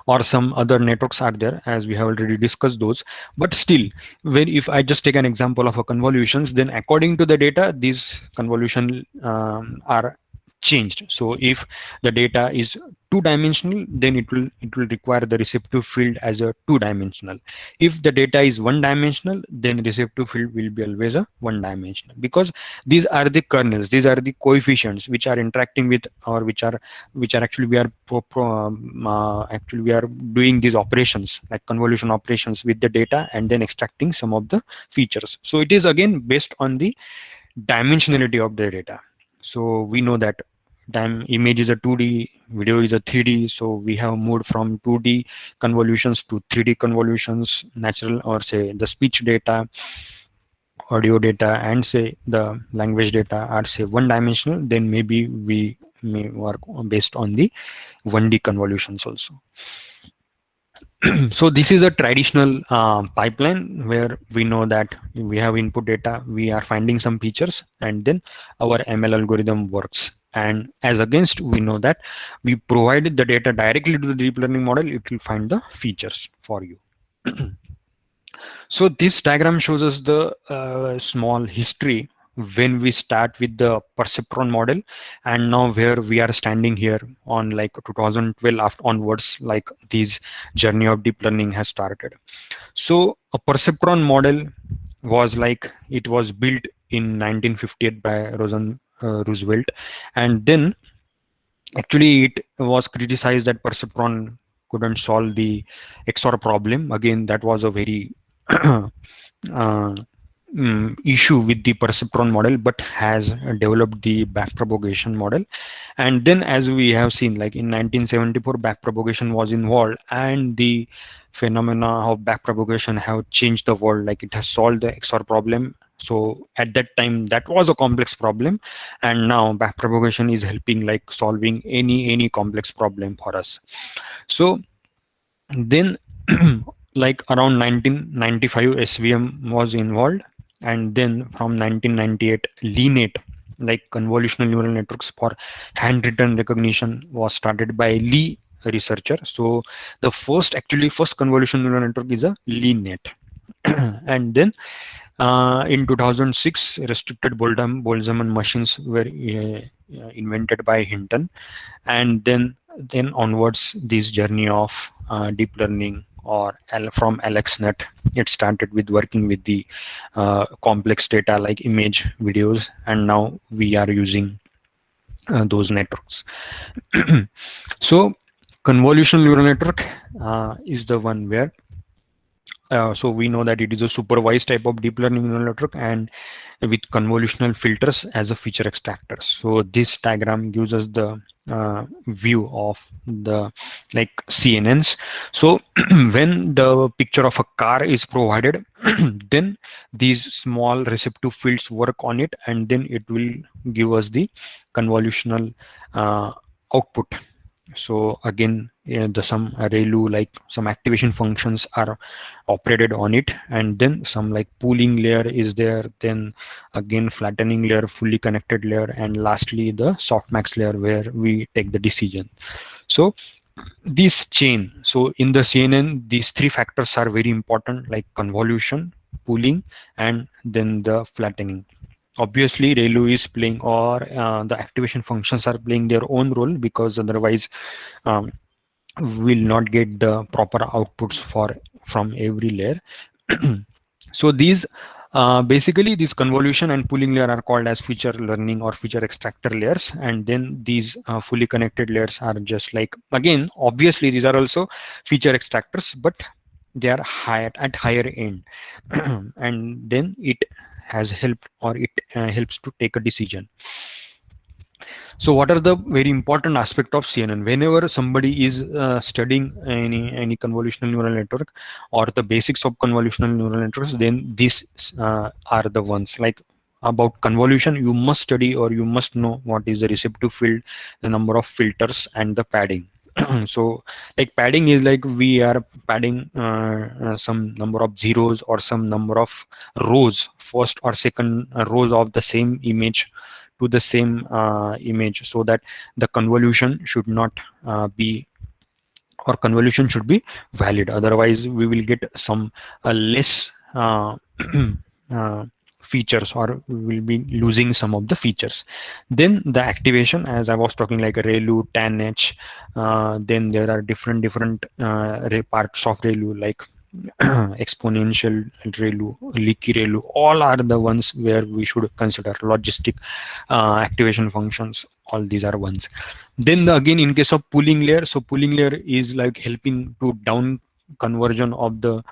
or some other networks are there, as we have already discussed those. But still, when if I just take an example of a convolutions, then according to the data, these convolution are changed. So if the data is two-dimensional, then it will require the receptive field as a two-dimensional. If the data is one-dimensional, then receptive field will be always a one-dimensional, because these are the kernels, these are the coefficients which are interacting with, or which are actually we are actually we are doing these operations like convolution operations with the data, and then extracting some of the features. So it is again based on the dimensionality of the data. So we know that image is a 2D, video is a 3D. So we have moved from 2D convolutions to 3D convolutions, natural or say the speech data, audio data, and say the language data are say one dimensional. Then maybe we may work based on the 1D convolutions also. So this is a traditional pipeline where we know that we have input data, we are finding some features, and then our ML algorithm works. And as against, we know that we provide the data directly to the deep learning model, it will find the features for you. So this diagram shows us the small history when we start with the perceptron model, and now where we are standing here on like 2012 after onwards, like this journey of deep learning has started. So a perceptron model was like, it was built in 1958 by Roosevelt, and then actually it was criticized that perceptron couldn't solve the XOR problem. Again, that was a very uh, issue with the perceptron model, but has developed the backpropagation model. And then, as we have seen, like in 1974, backpropagation was involved, and the phenomena of backpropagation have changed the world. Like it has solved the XOR problem. So at that time, that was a complex problem, and now backpropagation is helping like solving any complex problem for us. So then like around 1995 SVM was involved, and then from 1998 LeNet, like convolutional neural networks for handwritten recognition, was started by Lee researcher. So the first convolutional neural network is a LeNet. And then in 2006 restricted Boltzmann machines were invented by Hinton, and then onwards this journey of deep learning or from AlexNet, it started with working with the complex data like image, videos, and now we are using those networks. So convolutional neural network is the one where so we know that it is a supervised type of deep learning neural network, and with convolutional filters as a feature extractor. So this diagram gives us the view of the like CNNs. So when the picture of a car is provided, then these small receptive fields work on it, and then it will give us the convolutional output. So again, the some ReLU, like some activation functions are operated on it, and then some like pooling layer is there, then again flattening layer, fully connected layer, and lastly the softmax layer where we take the decision. So this chain, so in the CNN these three factors are very important, like convolution, pooling, and then the flattening. Obviously ReLU is playing, or the activation functions are playing their own role, because otherwise um, we will not get the proper outputs from every layer. So these basically these convolution and pooling layer are called as feature learning or feature extractor layers, and then these fully connected layers are just like, again obviously these are also feature extractors, but they are higher at higher end. And then it has helped, or it helps to take a decision. So what are the very important aspect of CNN? Whenever somebody is studying any convolutional neural network or the basics of convolutional neural networks, then these are the ones. Like about convolution, you must study or you must know what is the receptive field, the number of filters, and the padding. So like padding is like we are padding some number of zeros or some number of rows, first or second rows of the same image to the same image, so that the convolution should not be, or convolution should be valid. Otherwise we will get some less uh, features, or we will be losing some of the features. Then the activation, as I was talking, like ReLU, TANH, then there are different parts of ReLU, like exponential ReLU, leaky ReLU, all are the ones where we should consider logistic activation functions. All these are ones. Then again, in case of pooling layer, so pooling layer is like helping to down conversion of the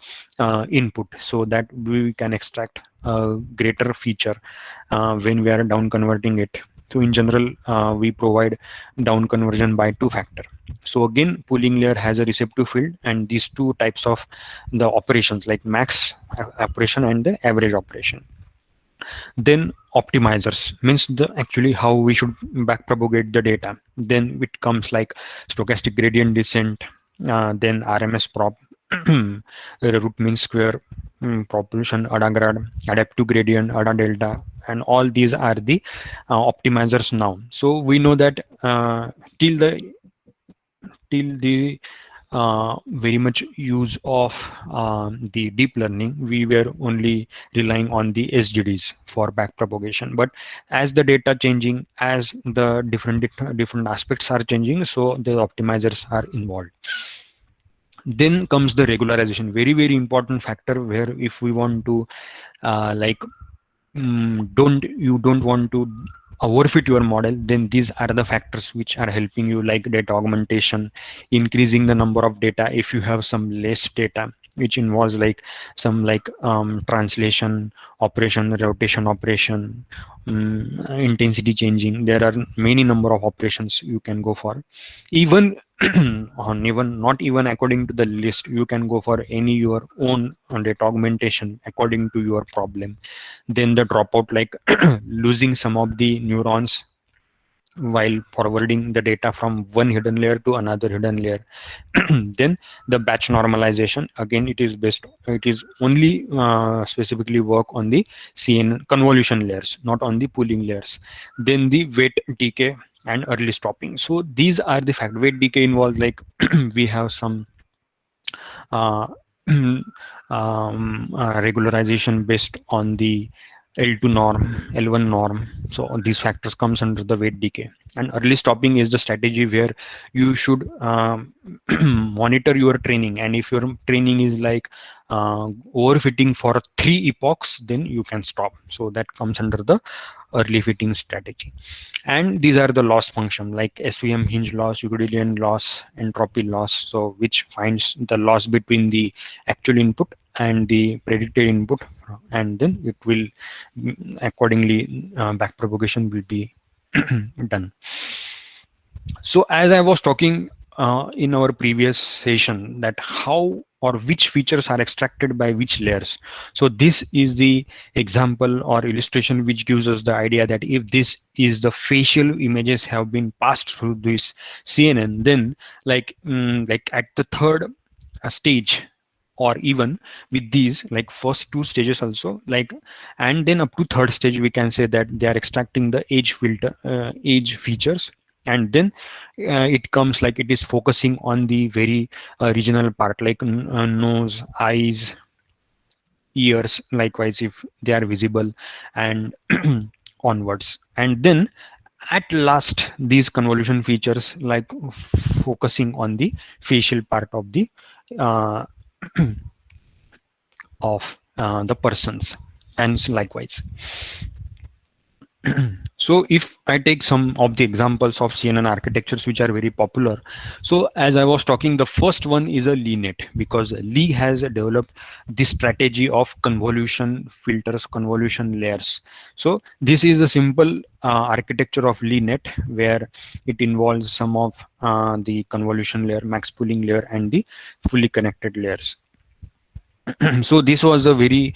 input, so that we can extract a greater feature when we are down converting it. So in general, we provide down conversion by 2-factor. So again, pooling layer has a receptive field, and these two types of the operations, like max operation and the average operation. Then optimizers means the actually how we should backpropagate the data. Then it comes like stochastic gradient descent, then RMS prop, root mean square, propulsion, ADA-grad, adaptive gradient, ADA delta, and all these are the optimizers now. So we know that till the very much use of the deep learning, we were only relying on the SGDs for backpropagation. But as the data changing, as the different aspects are changing, so the optimizers are involved. Then comes the regularization, very important factor, where if we want to like don't want to overfit your model, then these are the factors which are helping you, like data augmentation, increasing the number of data if you have some less data, which involves like some like translation operation, rotation operation, intensity changing. There are many number of operations you can go for. Even on even not even according to the list, you can go for any your own data augmentation according to your problem. Then the dropout, like losing some of the neurons while forwarding the data from one hidden layer to another hidden layer. Then the batch normalization, again it is only specifically work on the CNN convolution layers, not on the pooling layers. Then the weight decay and early stopping. So these are the fact. Weight decay involves like we have some uh, regularization based on the L2 norm, L1 norm. So these factors comes under the weight decay. And early stopping is the strategy where you should monitor your training. And if your training is like overfitting for 3 epochs, then you can stop. So that comes under the early fitting strategy. And these are the loss function like SVM hinge loss, Euclidean loss, entropy loss. So which finds the loss between the actual input and the predicted input, and then it will accordingly backpropagation will be done. So as I was talking in our previous session, that how or which features are extracted by which layers. So this is the example or illustration which gives us the idea that if this is the facial images have been passed through this CNN, then like at the third stage, or even with these like first 2 stages also, like, and then up to third stage, we can say that they are extracting the age filter, age features. And then it comes like it is focusing on the very regional part like nose, eyes, ears, likewise if they are visible, and onwards. And then at last these convolution features like focusing on the facial part of the uh, of the persons, and likewise. So if I take some of the examples of CNN architectures which are very popular, so as I was talking, the first one is a LeeNet, because Lee has developed this strategy of convolution filters, convolution layers. So this is a simple architecture of LeeNet, where it involves some of the convolution layer, max pooling layer, and the fully connected layers. So this was a very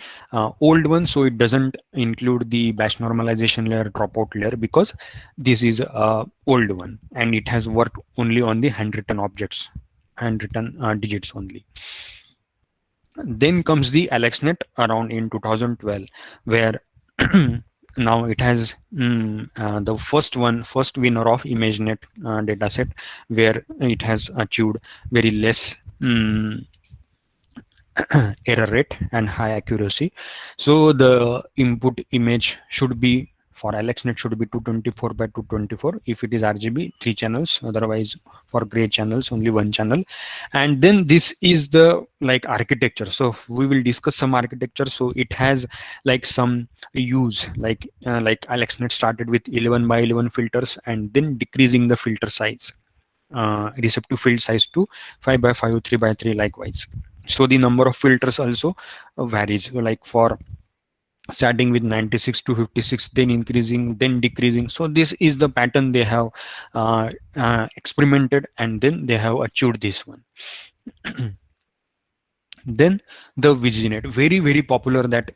old one, so it doesn't include the batch normalization layer, dropout layer, because this is a old one and it has worked only on the handwritten objects, handwritten digits only. Then comes the AlexNet around in 2012, where now it has the first winner of ImageNet dataset, where it has achieved very less error rate and high accuracy. So the input image should be for AlexNet should be 224 by 224 if it is RGB, 3 channels, otherwise for gray channels only 1 channel. And then this is the like architecture. So we will discuss some architecture. So it has like some use like AlexNet started with 11 by 11 filters and then decreasing the filter size, receptive field size to 5 by 5, 3 by 3 likewise. So the number of filters also varies, like for starting with 96 to 56, then increasing, then decreasing. So this is the pattern they have experimented, and then they have achieved this one. Then the VGNet, very popular, that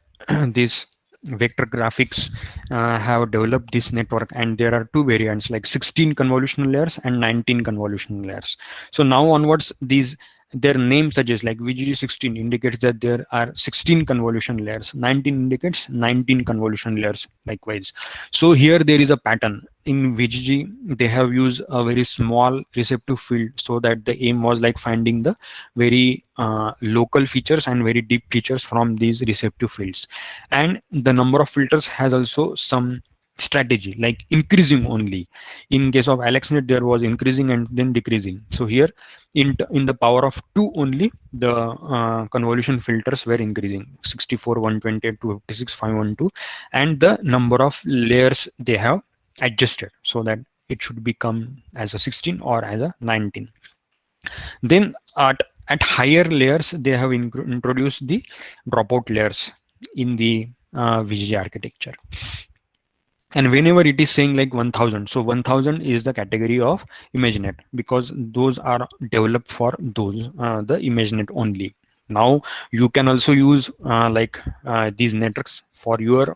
this vector graphics have developed this network, and there are 2 variants like 16 convolutional layers and 19 convolutional layers. So now onwards, these their name suggests like VGG16 indicates that there are 16 convolution layers, 19 indicates 19 convolution layers likewise. So here there is a pattern. In VGG they have used a very small receptive field, so that the aim was like finding the very local features and very deep features from these receptive fields. And the number of filters has also some strategy like increasing only. In case of AlexNet there was increasing and then decreasing. So here in the power of 2 only, the convolution filters were increasing 64, 128, 256, 512, and the number of layers they have adjusted so that it should become as a 16 or as a 19. Then at at higher layers, they have introduced the dropout layers in the VGG architecture. And whenever it is saying like 1000, so 1000 is the category of ImageNet, because those are developed for those the ImageNet only. Now you can also use these networks for your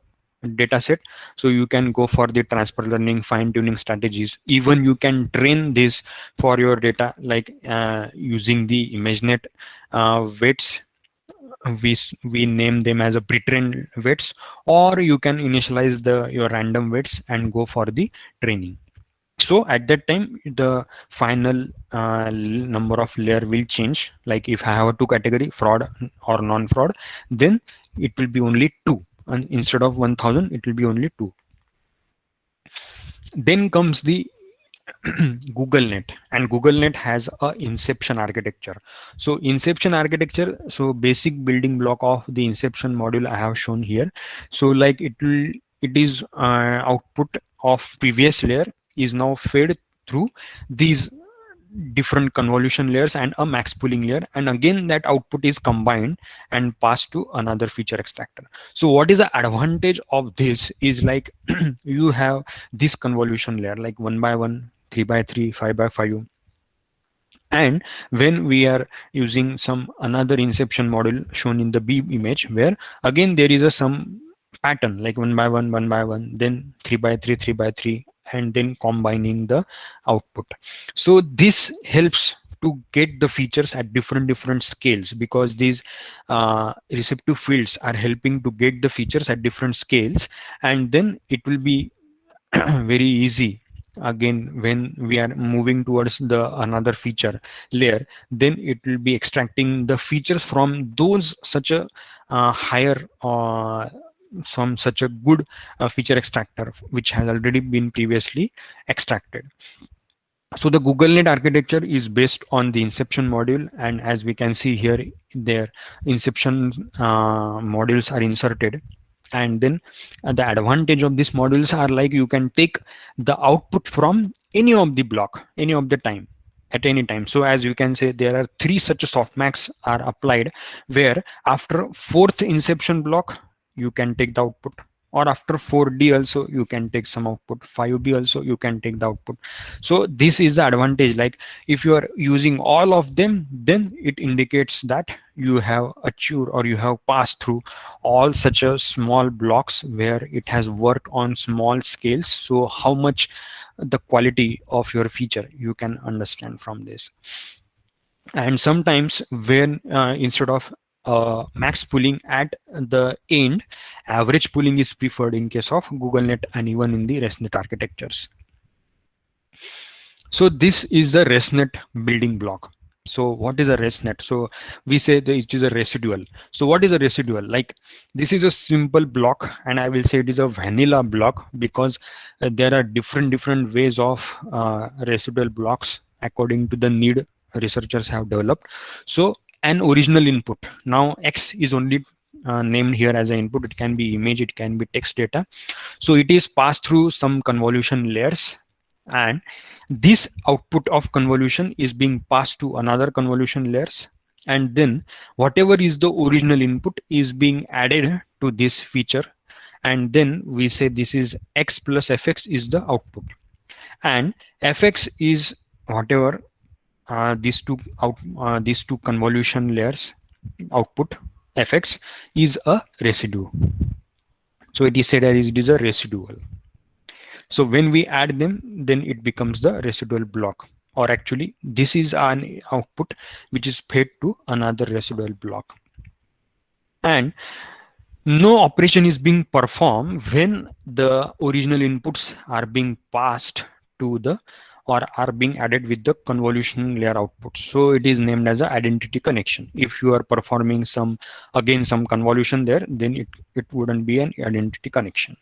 data set. So you can go for the transfer learning, fine tuning strategies. Even you can train this for your data, like using the ImageNet weights. We name them as a pre-trained weights, or you can initialize your random weights and go for the training. So at that time, the final number of layer will change. Like if I have a two category, fraud or non-fraud, then it will be only two, and instead of 1000 it will be only two. Then comes the GoogleNet, and GoogleNet has a inception architecture. So inception architecture, so basic building block of the inception module I have shown here. So like it is output of previous layer is now fed through these different convolution layers and a max pooling layer, and again that output is combined and passed to another feature extractor. So what is the advantage of this is like you have this convolution layer like 1 by 1, 3 by 3, 5 by 5, and when we are using some another inception model shown in the B image, where again there is a some pattern like 1 by 1, 1 by 1, then 3 by 3, 3 by 3, and then combining the output. So this helps to get the features at different scales, because these receptive fields are helping to get the features at different scales, and then it will be very easy again when we are moving towards the another feature layer. Then it will be extracting the features from those such a higher from such a good feature extractor which has already been previously extracted. So the GoogleNet architecture is based on the inception module, and as we can see here, their inception modules are inserted. And then the advantage of these modules are like you can take the output from any of the block, any of the time, at any time. So as you can say, there are three such softmax are applied, where after fourth inception block you can take the output, or after 4D also you can take some output, 5B also you can take the output. So this is the advantage. Like if you are using all of them, then it indicates that you have achieved or you have passed through all such a small blocks where it has worked on small scales. So how much the quality of your feature you can understand from this. And sometimes when instead of max pooling at the end, average pooling is preferred in case of GoogleNet and even in the ResNet architectures. So this is the ResNet building block. So what is a ResNet? So we say that it is a residual. So what is a residual? Like this is a simple block, and I will say it is a vanilla block, because there are different ways of residual blocks according to the need researchers have developed. So an original input, now X is only named here as an input. It can be image, it can be text data. So it is passed through some convolution layers, and this output of convolution is being passed to another convolution layers, and then whatever is the original input is being added to this feature, and then we say this is X plus Fx is the output, and Fx is whatever these two convolution layers output. Fx is a residue, so it is said as it is a residual. So when we add them, then it becomes the residual block, or actually this is an output which is fed to another residual block. And no operation is being performed when the original inputs are being passed to the or are being added with the convolution layer output. So it is named as an identity connection. If you are performing some convolution there, then it wouldn't be an identity connection.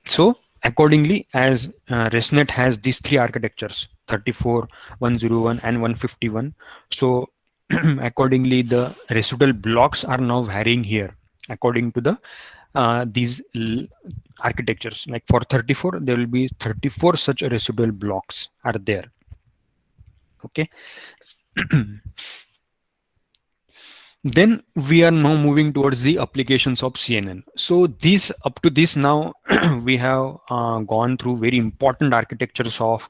So accordingly, as ResNet has these three architectures, 34, 101 and 151. So accordingly, the residual blocks are now varying here according to the these architectures. Like for 34, there will be 34 such residual blocks are there. Okay. Then we are now moving towards the applications of CNN. So this up to this now we have gone through very important architectures of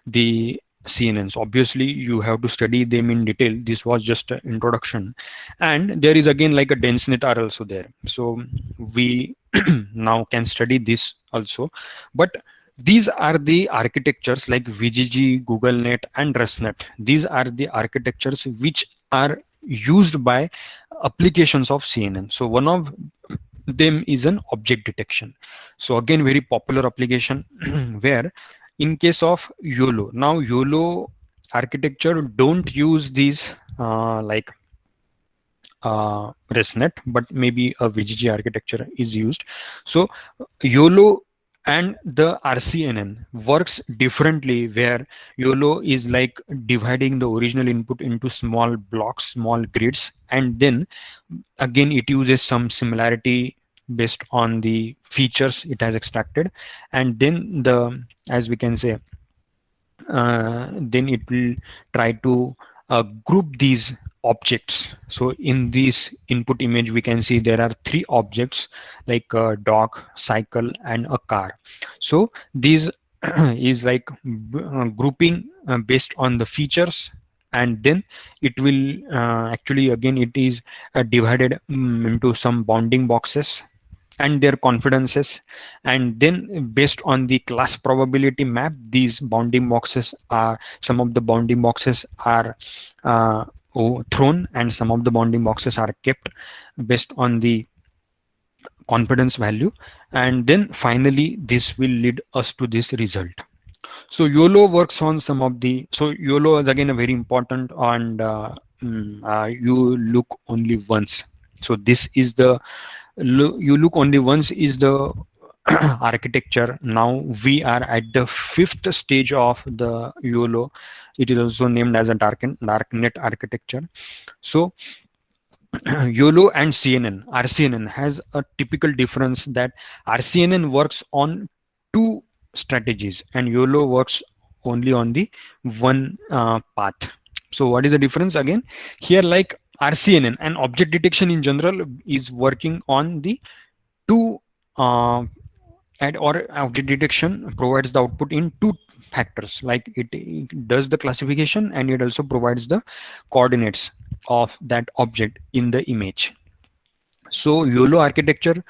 the CNNs. Obviously, you have to study them in detail. This was just an introduction, and there is again like a DenseNet are also there. So we now can study this also, but these are the architectures like VGG, GoogleNet, and ResNet. These are the architectures which are used by applications of CNN. So one of them is an object detection. So again, very popular application where in case of YOLO, now YOLO architecture don't use these like ResNet, but maybe a VGG architecture is used. So YOLO and the RCNN works differently, where YOLO is like dividing the original input into small blocks, small grids, and then again it uses some similarity based on the features it has extracted, and then the, as we can say, then it will try to group these objects. So in this input image we can see there are three objects like a dog, cycle, and a car. So these is like grouping based on the features, and then it will actually again it is divided into some bounding boxes and their confidences, and then based on the class probability map, these bounding boxes are, some of the bounding boxes are thrown and some of the bounding boxes are kept based on the confidence value, and then finally this will lead us to this result. So YOLO works on some of the, so YOLO is again a very important, and you look only once. So this is the you look only once is the architecture. Now we are at the fifth stage of the YOLO. It is also named as a darknet architecture. So YOLO and CNN, RCNN has a typical difference that RCNN works on two strategies and YOLO works only on the one path. So what is the difference again? Here, like RCNN and object detection in general is working on the two and or object detection provides the output in two factors, like it does the classification and it also provides the coordinates of that object in the image. So YOLO architecture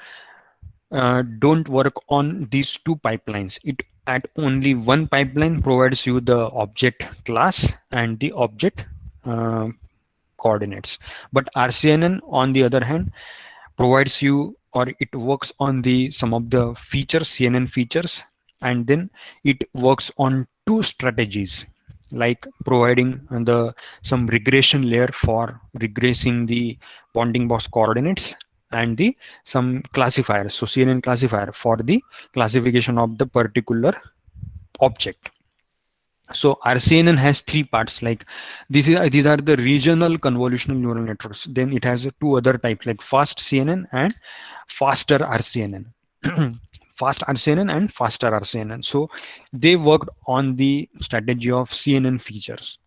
don't work on these two pipelines. It at only one pipeline provides you the object class and the object uh, coordinates. But RCNN on the other hand provides you, or it works on the some of the features, CNN features, and then it works on two strategies, like providing the some regression layer for regressing the bounding box coordinates, and the some classifier, so CNN classifier for the classification of the particular object. So RCNN has three parts, like these are the regional convolutional neural networks. Then it has two other types like fast CNN and faster RCNN. Fast RCNN and faster RCNN. So they worked on the strategy of CNN features.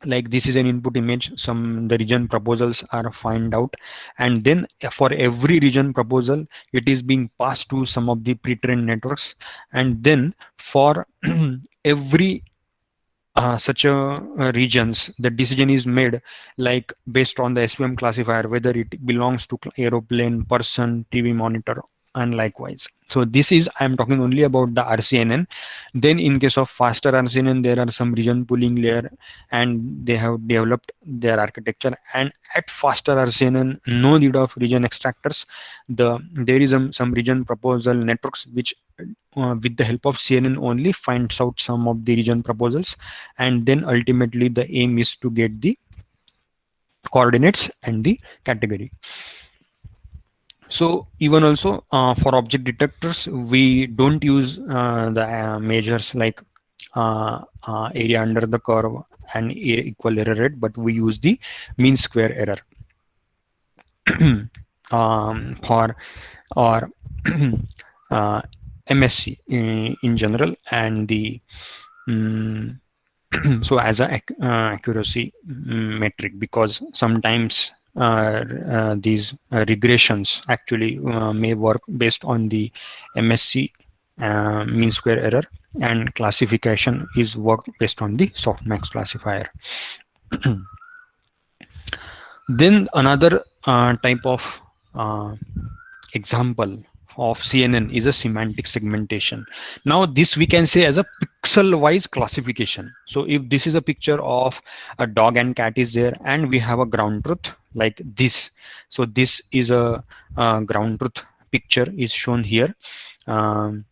Like this is an input image, some the region proposals are find out, and then for every region proposal it is being passed to some of the pre-trained networks, and then for every such a regions the decision is made like based on the SVM classifier whether it belongs to aeroplane, person, TV monitor, and likewise. So this is, I am talking only about the RCNN. Then in case of faster RCNN there are some region pooling layer and they have developed their architecture, and at faster RCNN no need of region extractors. There is some region proposal networks which with the help of CNN only finds out some of the region proposals, and then ultimately the aim is to get the coordinates and the category. So even also for object detectors we don't use the measures like area under the curve and equal error rate, but we use the mean square error for or MSC in general, and the So as a accuracy metric, because sometimes these regressions actually may work based on the MSC mean square error, and classification is worked based on the softmax classifier. Then another type of example of CNN is a semantic segmentation. Now this we can say as a pixel wise classification. So if this is a picture of a dog and cat is there, and we have a ground truth like this, so this is a ground truth picture is shown here, um,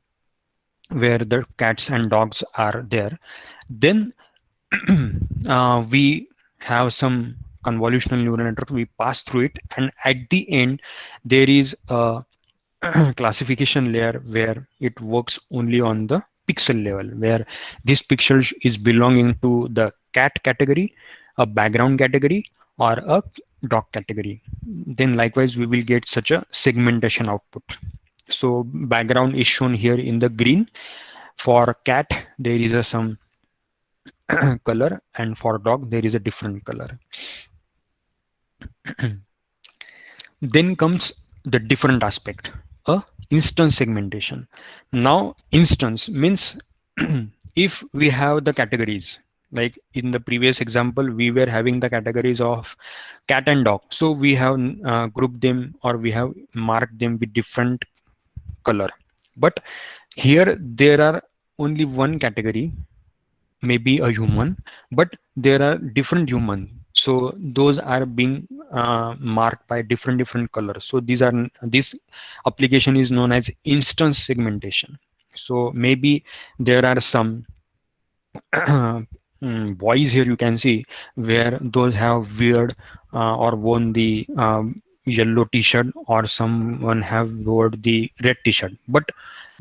where the cats and dogs are there. Then we have some convolutional neural network, we pass through it, and at the end there is a classification layer where it works only on the pixel level, where this pixel is belonging to the cat category, a background category, or a dog category. Then likewise we will get such a segmentation output. So background is shown here in the green. For cat there is a some color, and for dog there is a different color. Then comes the different aspect, a instance segmentation. Now instance means if we have the categories, like in the previous example we were having the categories of cat and dog, so we have grouped them, or we have marked them with different color. But here there are only one category, maybe a human, but there are different human, so those are being marked by different colors. So this application is known as instance segmentation. So maybe there are some boys here, you can see, where those have weird or worn the yellow t-shirt, or someone have worn the red t-shirt, but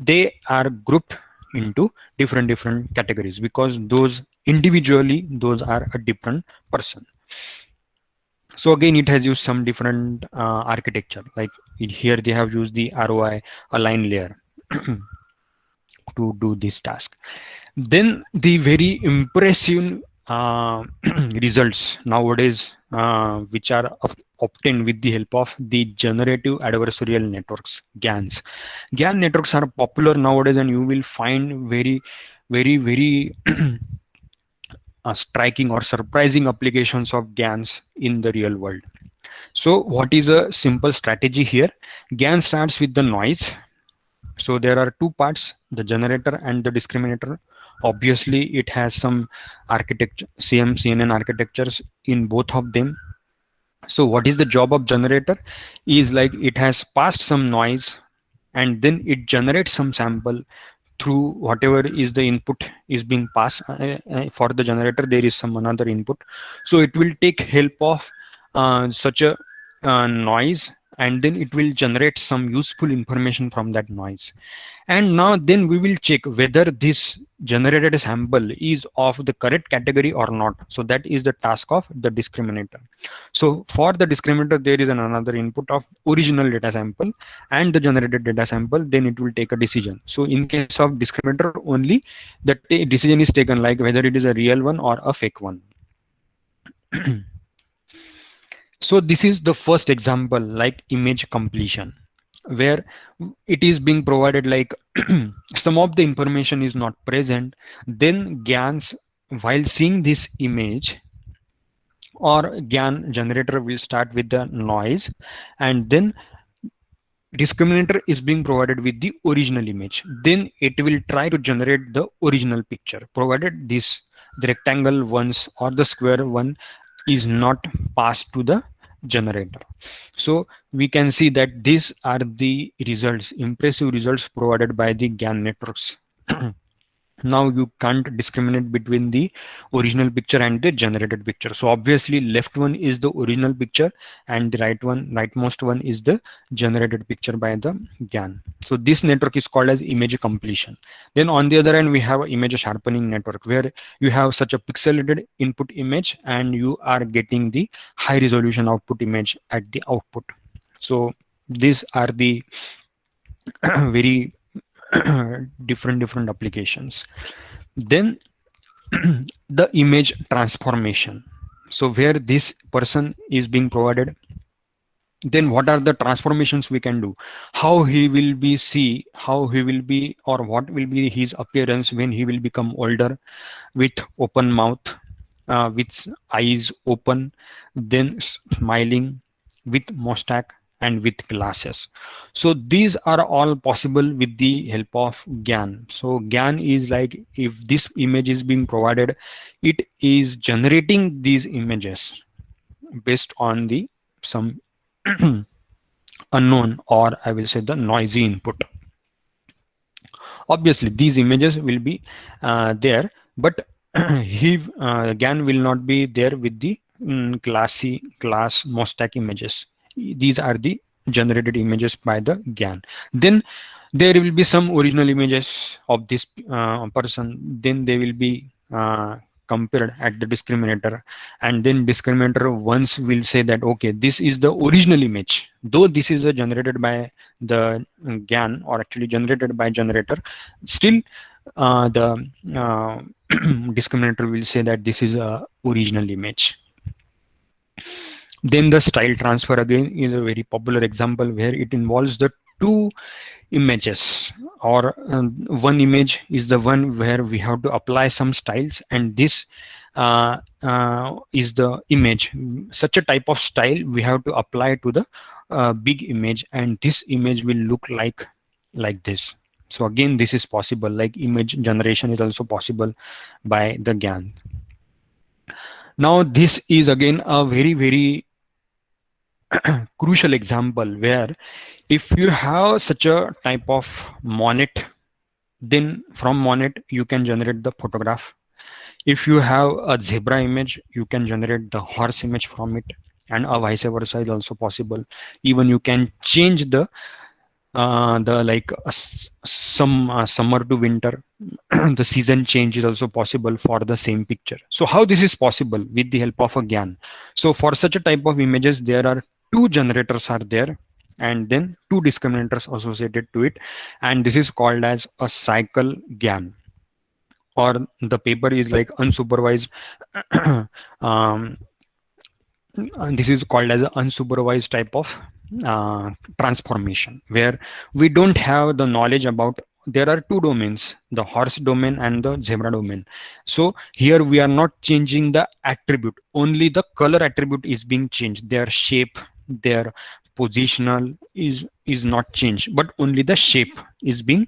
they are grouped into different categories because those individually those are a different person. So again it has used some different architecture, like here they have used the ROI align layer to do this task. Then the very impressive results nowadays, which are obtained with the help of the generative adversarial networks, GANs. GAN networks are popular nowadays, and you will find very striking or surprising applications of GANs in the real world. So what is a simple strategy here? GAN starts with the noise. So there are two parts, the generator and the discriminator. Obviously it has some architecture, CNN architectures in both of them. So what is the job of generator is, like, it has passed some noise and then it generates some sample through whatever is the input is being passed. For the generator there is some another input, so it will take help of such a noise, and then it will generate some useful information from that noise. And now then we will check whether this generated sample is of the correct category or not. So that is the task of the discriminator. So for the discriminator there is another input of original data sample and the generated data sample, then it will take a decision. So in case of discriminator only, the decision is taken, like whether it is a real one or a fake one. So this is the first example, like image completion, where it is being provided like some of the information is not present. Then GANs, while seeing this image, or GAN generator will start with the noise, and then discriminator is being provided with the original image. Then it will try to generate the original picture, provided this the rectangle ones or the square one is not passed to the generator. So we can see that these are the results, impressive results provided by the GAN networks. Now you can't discriminate between the original picture and the generated picture. So obviously left one is the original picture and the rightmost one is the generated picture by the GAN. So this network is called as image completion. Then on the other hand we have image sharpening network, where you have such a pixelated input image and you are getting the high resolution output image at the output. So these are the very different applications. Then the image transformation. So where this person is being provided, then what are the transformations we can do, how he will be see, how he will be, or what will be his appearance when he will become older, with open mouth, with eyes open, then smiling, with mustache, and with glasses. So these are all possible with the help of GAN. So GAN is like, if this image is being provided, it is generating these images based on the some unknown, or I will say the noisy input. Obviously these images will be there, but he GAN will not be there with the classy class Mostak images. These are the generated images by the GAN. Then there will be some original images of this person, then they will be compared at the discriminator, and then discriminator once will say that okay, this is the original image, though this is generated by the GAN, or actually generated by generator, still the discriminator will say that this is a original image. Then the style transfer again is a very popular example where it involves the two images, or one image is the one where we have to apply some styles, and this is the image, such a type of style we have to apply to the big image, and this image will look like this. So again this is possible, like image generation is also possible by the GAN. Now this is again a very crucial example where if you have such a type of monet, then from monet you can generate the photograph. If you have a zebra image, you can generate the horse image from it, and a vice versa is also possible. Even you can change the like some summer to winter the season change is also possible for the same picture. So how this is possible? With the help of a GAN. So for such a type of images, there are two generators are there, and then two discriminators associated to it, and this is called as a cycle GAN, or the paper is like unsupervised um, and this is called as an unsupervised type of transformation, where we don't have the knowledge about, there are two domains, the horse domain and the zebra domain. So here we are not changing the attribute, only the color attribute is being changed, their shape, their positional is not changed, but only the shape is being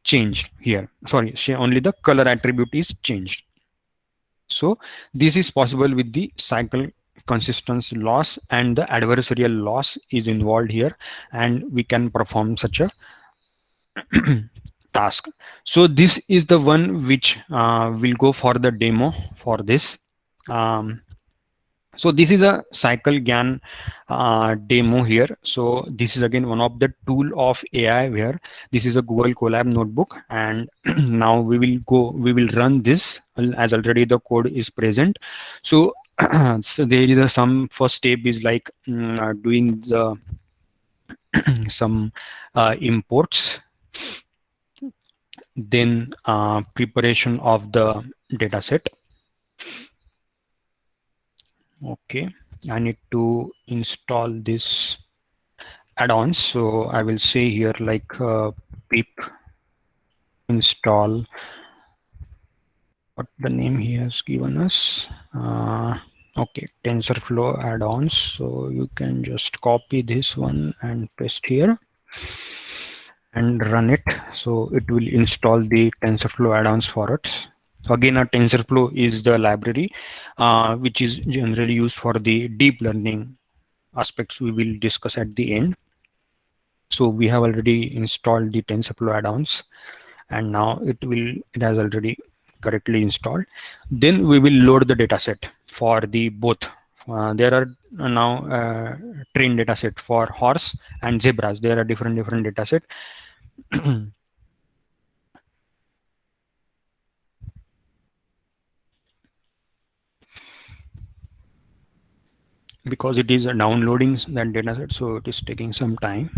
changed here. Sorry, only the color attribute is changed. So this is possible with the cycle consistency loss, and the adversarial loss is involved here, and we can perform such a task. So this is the one which will go for the demo for this. Um, so this is a cycle GAN demo here. So this is again one of the tool of AI, where this is a Google Colab notebook, and now we will run this as already the code is present. So so there is some first step is like doing the some imports, then preparation of the data set. Okay, I need to install this add-ons, so I will say here like pip install, what the name he has given us. Okay, TensorFlow add-ons, so you can just copy this one and paste here and run it. So it will install the TensorFlow add-ons for us. So again, a TensorFlow is the library which is generally used for the deep learning aspects we will discuss at the end. So we have already installed the TensorFlow add-ons, and now it has already correctly installed. Then we will load the dataset for the both. There are now trained dataset for horse and zebras. There are different dataset. Because it is downloading that dataset, so it is taking some time.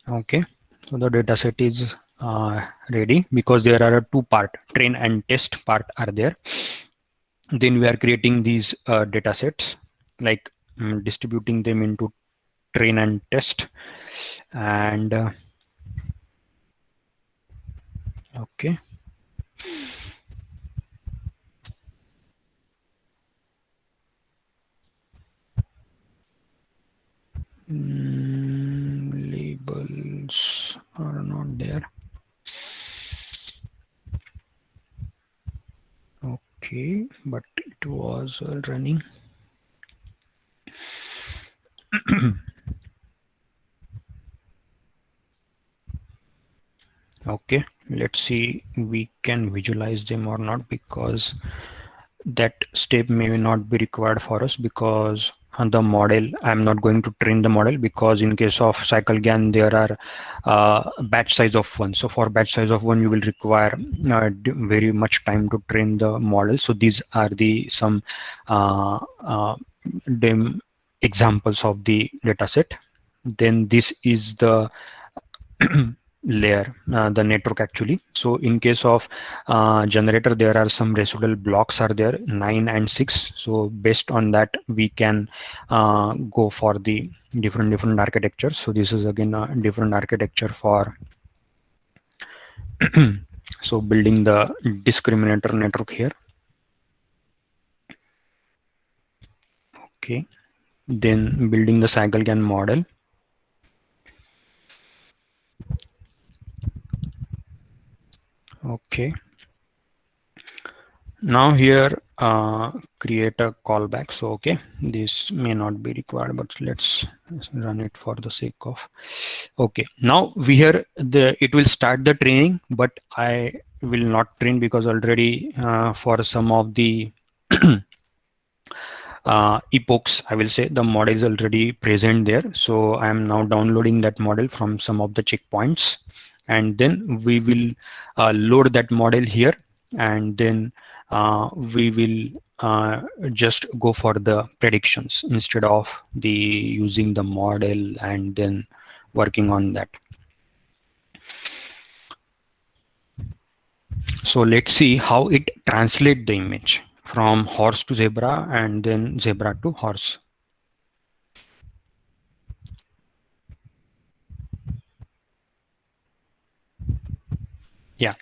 Okay, so the data set is ready because there are two part, train and test part are there. Then we are creating these data sets, like distributing them into train and test. And okay, labels are not there. Okay, but it was running. Okay, let's see we can visualize them or not, because that step may not be required for us, because on the model I'm not going to train the model, because in case of CycleGAN there are batch size of 1. So for batch size of 1 you will require very much time to train the model. So these are the some dem examples of the data set. Then this is the layer, the network actually. So in case of generator, there are some residual blocks are there, 9 and 6. So based on that we can go for the different architectures. So this is again a different architecture for so building the discriminator network here. Okay, then building the CycleGAN model. Okay, now here create a callback. So okay, this may not be required, but let's run it for the sake of. Okay, now we here it will start the training, but I will not train because already for some of the epochs, I will say the model is already present there. So I am now downloading that model from some of the checkpoints, and then we will load that model here, and then we will just go for the predictions instead of the using the model and then working on that. So let's see how it translate the image from horse to zebra and then zebra to horse. Yeah,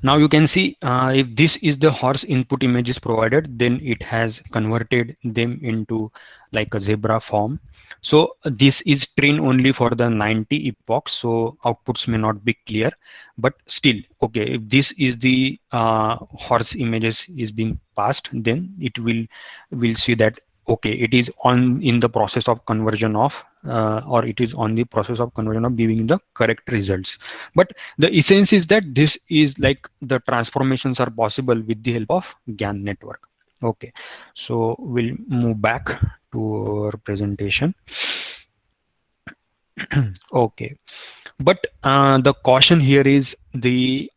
now you can see if this is the horse input image is provided, then it has converted them into like a zebra form. So this is trained only for the 90 epochs, so outputs may not be clear, but still okay, if this is the horse images is being passed, then it will see that okay, it is on in the process of conversion of or it is on the process of conversion of giving the correct results. But the essence is that this is like the transformations are possible with the help of GAN network. Okay, so we'll move back to our presentation. Okay, but the caution here is the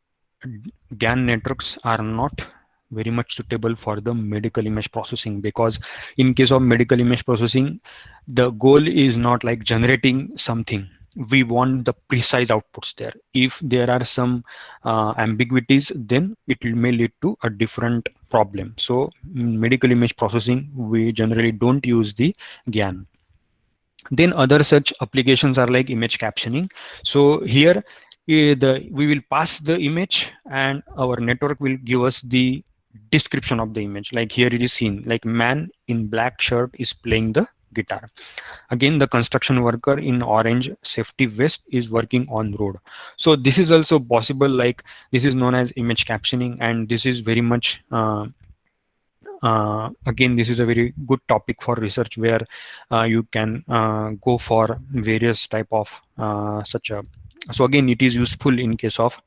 GAN networks are not very much suitable for the medical image processing, because in case of medical image processing, the goal is not like generating something. We want the precise outputs there. If there are some ambiguities, then it may lead to a different problem. So in medical image processing, we generally don't use the GAN. Then other such applications are like image captioning. So here we will pass the image and our network will give us the description of the image. Like here it is seen like man in black shirt is playing the guitar. Again, the construction worker in orange safety vest is working on road. So this is also possible, like this is known as image captioning, and this is very much again, this is a very good topic for research, where you can go for various type of such a. So again, it is useful in case of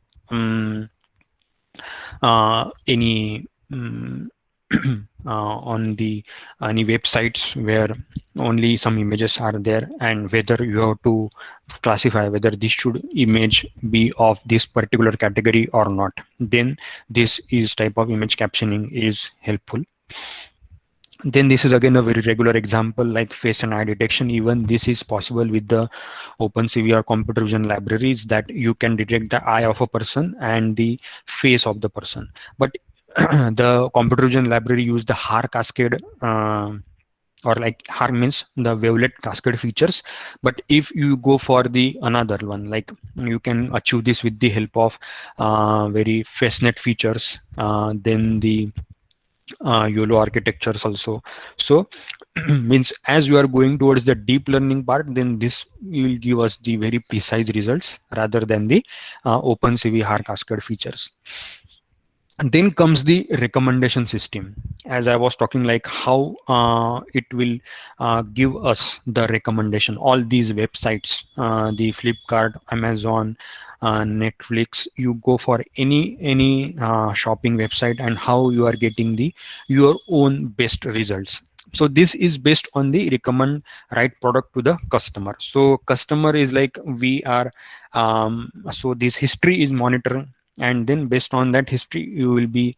any on the any websites where only some images are there, and whether you have to classify whether this should image be of this particular category or not, then this is type of image captioning is helpful. Then this is again a very regular example like face and eye detection. Even this is possible with the OpenCV or computer vision libraries, that you can detect the eye of a person and the face of the person. But the computer vision library use the HAR cascade, or like HAR means the wavelet cascade features. But if you go for the another one, like you can achieve this with the help of very FaceNet features, then the YOLO architectures also. So means as you are going towards the deep learning part, then this will give us the very precise results rather than the OpenCV hard cascade features. And then comes the recommendation system. As I was talking, like how it will give us the recommendation. All these websites, the Flipkart, Amazon, Netflix, you go for any shopping website, and how you are getting the your own best results. So this is based on the recommend right product to the customer. So customer is like we are, so this history is monitored, and then based on that history you will be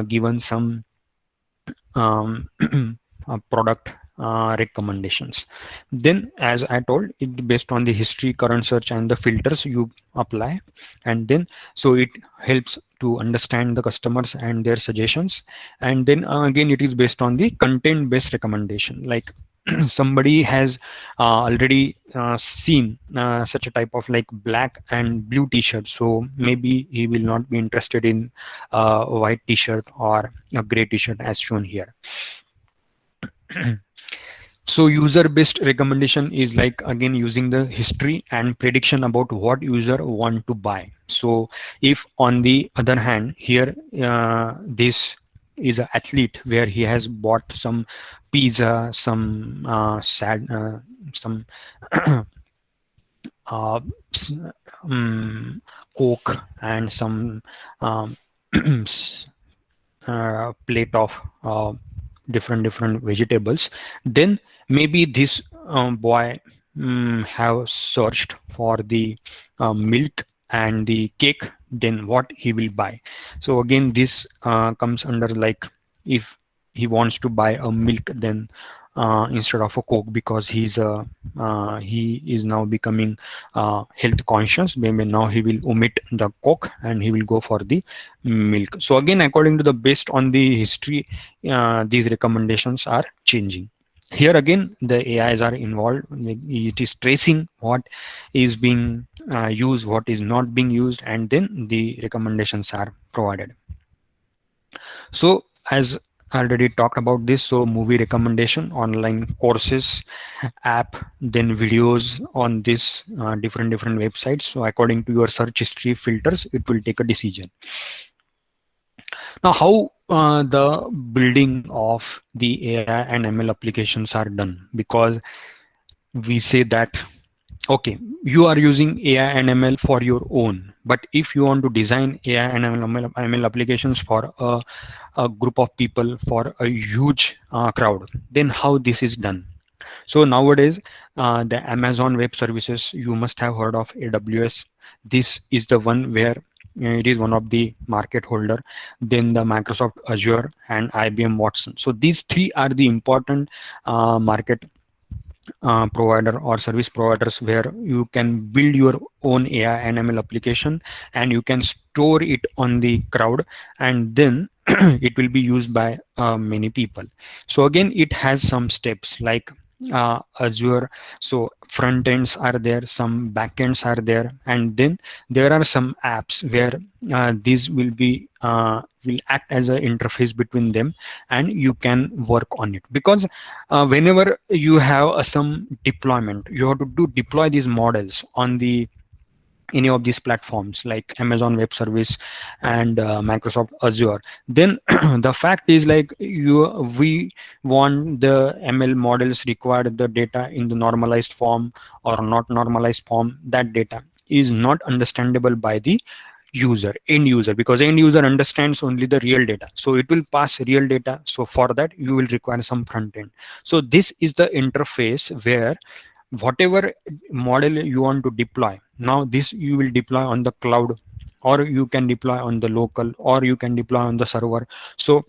given some um, product recommendations. Then as I told, it based on the history, current search, and the filters you apply, and then so it helps to understand the customers and their suggestions. And then again it is based on the content based recommendation, like somebody has already seen such a type of like black and blue t-shirt, so maybe he will not be interested in a white t-shirt or a gray t-shirt as shown here. So user based recommendation is like again using the history and prediction about what user want to buy. So if on the other hand here, this is an athlete where he has bought some pizza, some some uh, s- coke, and some um, plate of different vegetables, then maybe this boy have searched for the milk and the cake, then what he will buy. So again this comes under like if he wants to buy a milk, then instead of a coke, because he is now becoming health conscious, maybe now he will omit the coke and he will go for the milk. So again according to the based on the history, these recommendations are changing. Here again the AIs are involved. It is tracing what is being used, what is not being used, and then the recommendations are provided. So as I already talked about this, so movie recommendation, online courses, app, then videos on this different websites. So according to your search history filters, it will take a decision. Now, how the building of the AI and ML applications are done? Because we say that okay, you are using AI and ML for your own, but if you want to design AI and ML applications for a group of people, for a huge crowd, then how this is done? So nowadays, the Amazon Web Services, you must have heard of AWS. This is the one where it is one of the market holder. Then the Microsoft Azure and IBM Watson. So these three are the important market provider or service providers where you can build your own AI and ML application, and you can store it on the cloud, and then it will be used by many people. So again it has some steps like Azure, so front ends are there, some back ends are there, and then there are some apps where these will act as an interface between them, and you can work on it. Because whenever you have some deployment, you have to deploy these models on the any of these platforms like Amazon Web Service and Microsoft Azure. Then the fact is like we want the ML models require the data in the normalized form or not normalized form. That data is not understandable by the end user, because end user understands only the real data, so it will pass real data. So for that you will require some front end. So this is the interface where whatever model you want to deploy, now this you will deploy on the cloud, or you can deploy on the local, or you can deploy on the server. So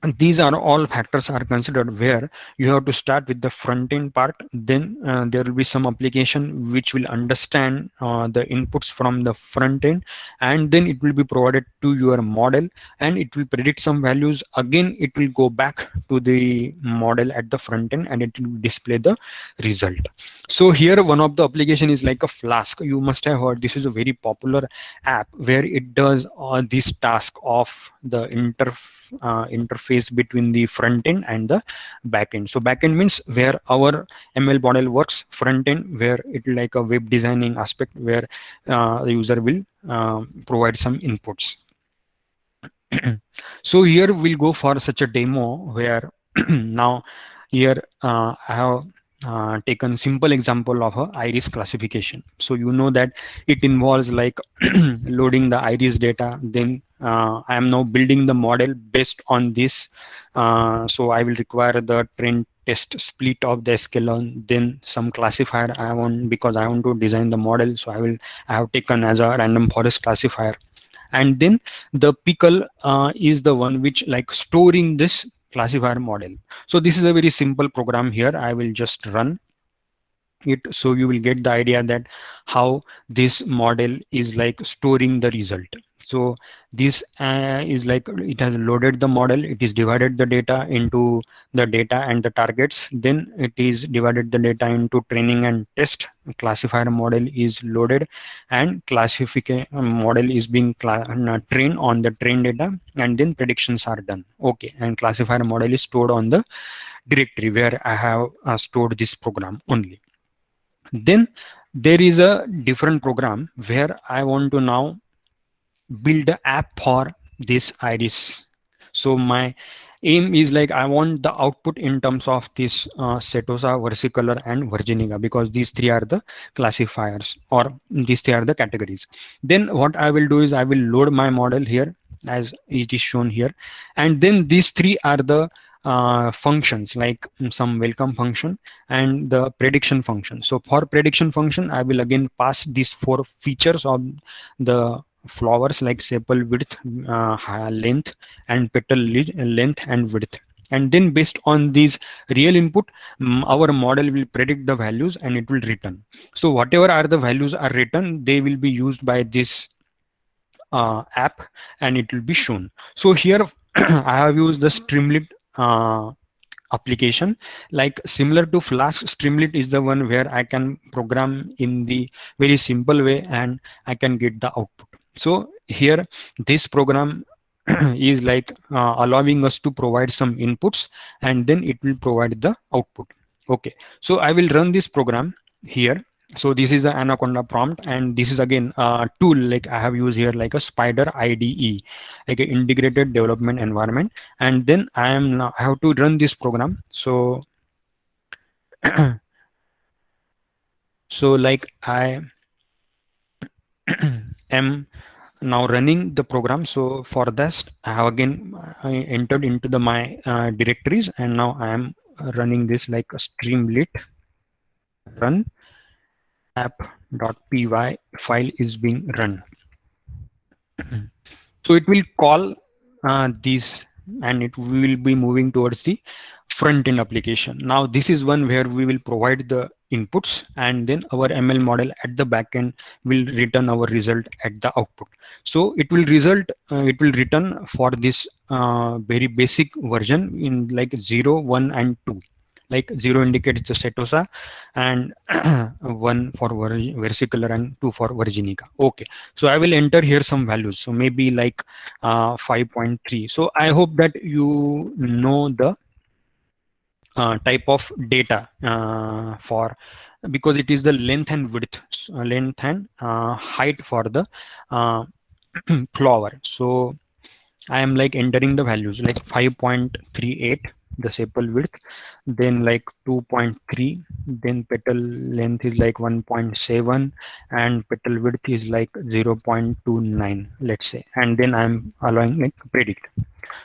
And these are all factors are considered, where you have to start with the front end part. Then there will be some application which will understand the inputs from the front end, and then it will be provided to your model, and it will predict some values. Again, it will go back to the model at the front end, and it will display the result. So here one of the application is like a Flask. You must have heard, this is a very popular app where it does this task of the interface between the front end and the back end. So back end means where our ML model works, front end where it like a web designing aspect, where the user will provide some inputs. So here we'll go for such a demo where now here I have taken simple example of a iris classification. So you know that it involves like loading the iris data. Then I am now building the model based on this. So I will require the train test split of the sklearn, then some classifier I want, because I want to design the model. So I have taken as a random forest classifier. And then the pickle is the one which like storing this classifier model. So this is a very simple program. Here I will just run it, so you will get the idea that how this model is like storing the result. So this is like it has loaded the model, it is divided the data into the data and the targets, then it is divided the data into training and test. Classifier model is loaded, and classification model is being trained on the trained data, and then predictions are done. Okay, and classifier model is stored on the directory where I have stored this program only. Then there is a different program where I want to now build an app for this iris. So my aim is like I want the output in terms of this Setosa, versicolor, and Virginica, because these three are the classifiers, or these three are the categories. Then what I will do is I will load my model here as it is shown here, and then these three are the functions, like some welcome function and the prediction function. So for prediction function, I will again pass these four features of the flowers, like sepal width, length, and petal length and width. And then based on these real input, our model will predict the values and it will return. So whatever are the values are written, they will be used by this app, and it will be shown. So here I have used the Streamlit application, like similar to Flask. Streamlit is the one where I can program in the very simple way and I can get the output. So here this program is like allowing us to provide some inputs, and then it will provide the output. Okay, so I will run this program here. So this is the Anaconda prompt, and this is again a tool like I have used here, like a Spider IDE, like an integrated development environment. And then I have to run this program. So so like I am now running the program. So for this I have again entered into the my directories, and now I am running this like a Streamlit run app.py file is being run. So it will call these, and it will be moving towards the front end application. Now this is one where we will provide the inputs, and then our ML model at the back end will return our result at the output. So it will return for this very basic version in like 0, 1, and 2. Like 0 indicates the Setosa, and 1 for versicolor, and 2 for Virginica. Okay, so I will enter here some values. So maybe like 5.3. So I hope that you know the type of data for, because it is the length and width, length and height for the flower. So I am like entering the values like 5.38 the sepal width, then like 2.3, then petal length is like 1.7, and petal width is like 0.29, let's say. And then I'm allowing like predict.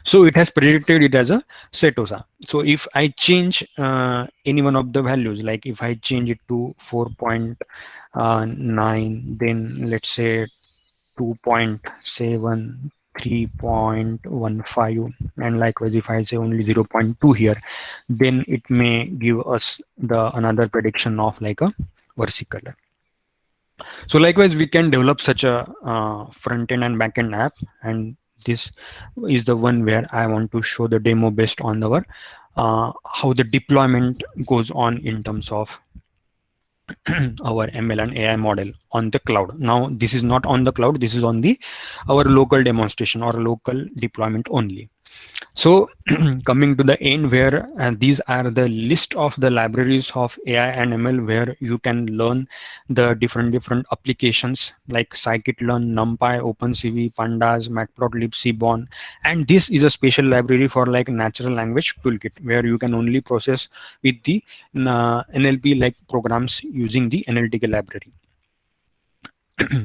So it has predicted it as a Setosa. So if I change any one of the values, like if I change it to 4.9, then let's say 2.73, 3.15, and likewise if I say only 0.2 here, then it may give us the another prediction of like a versicolor. So likewise, we can develop such a front end and back end app, and this is the one where I want to show the demo based on our how the deployment goes on in terms of our ML and AI model on the cloud. Now, this is not on the cloud. This is on the our local demonstration or local deployment only. So coming to the end, where these are the list of the libraries of AI and ML where you can learn the different applications like scikit-learn, NumPy, OpenCV, Pandas, Matplotlib, Seaborn, and this is a special library for like natural language toolkit where you can only process with the NLP like programs using the NLTK library.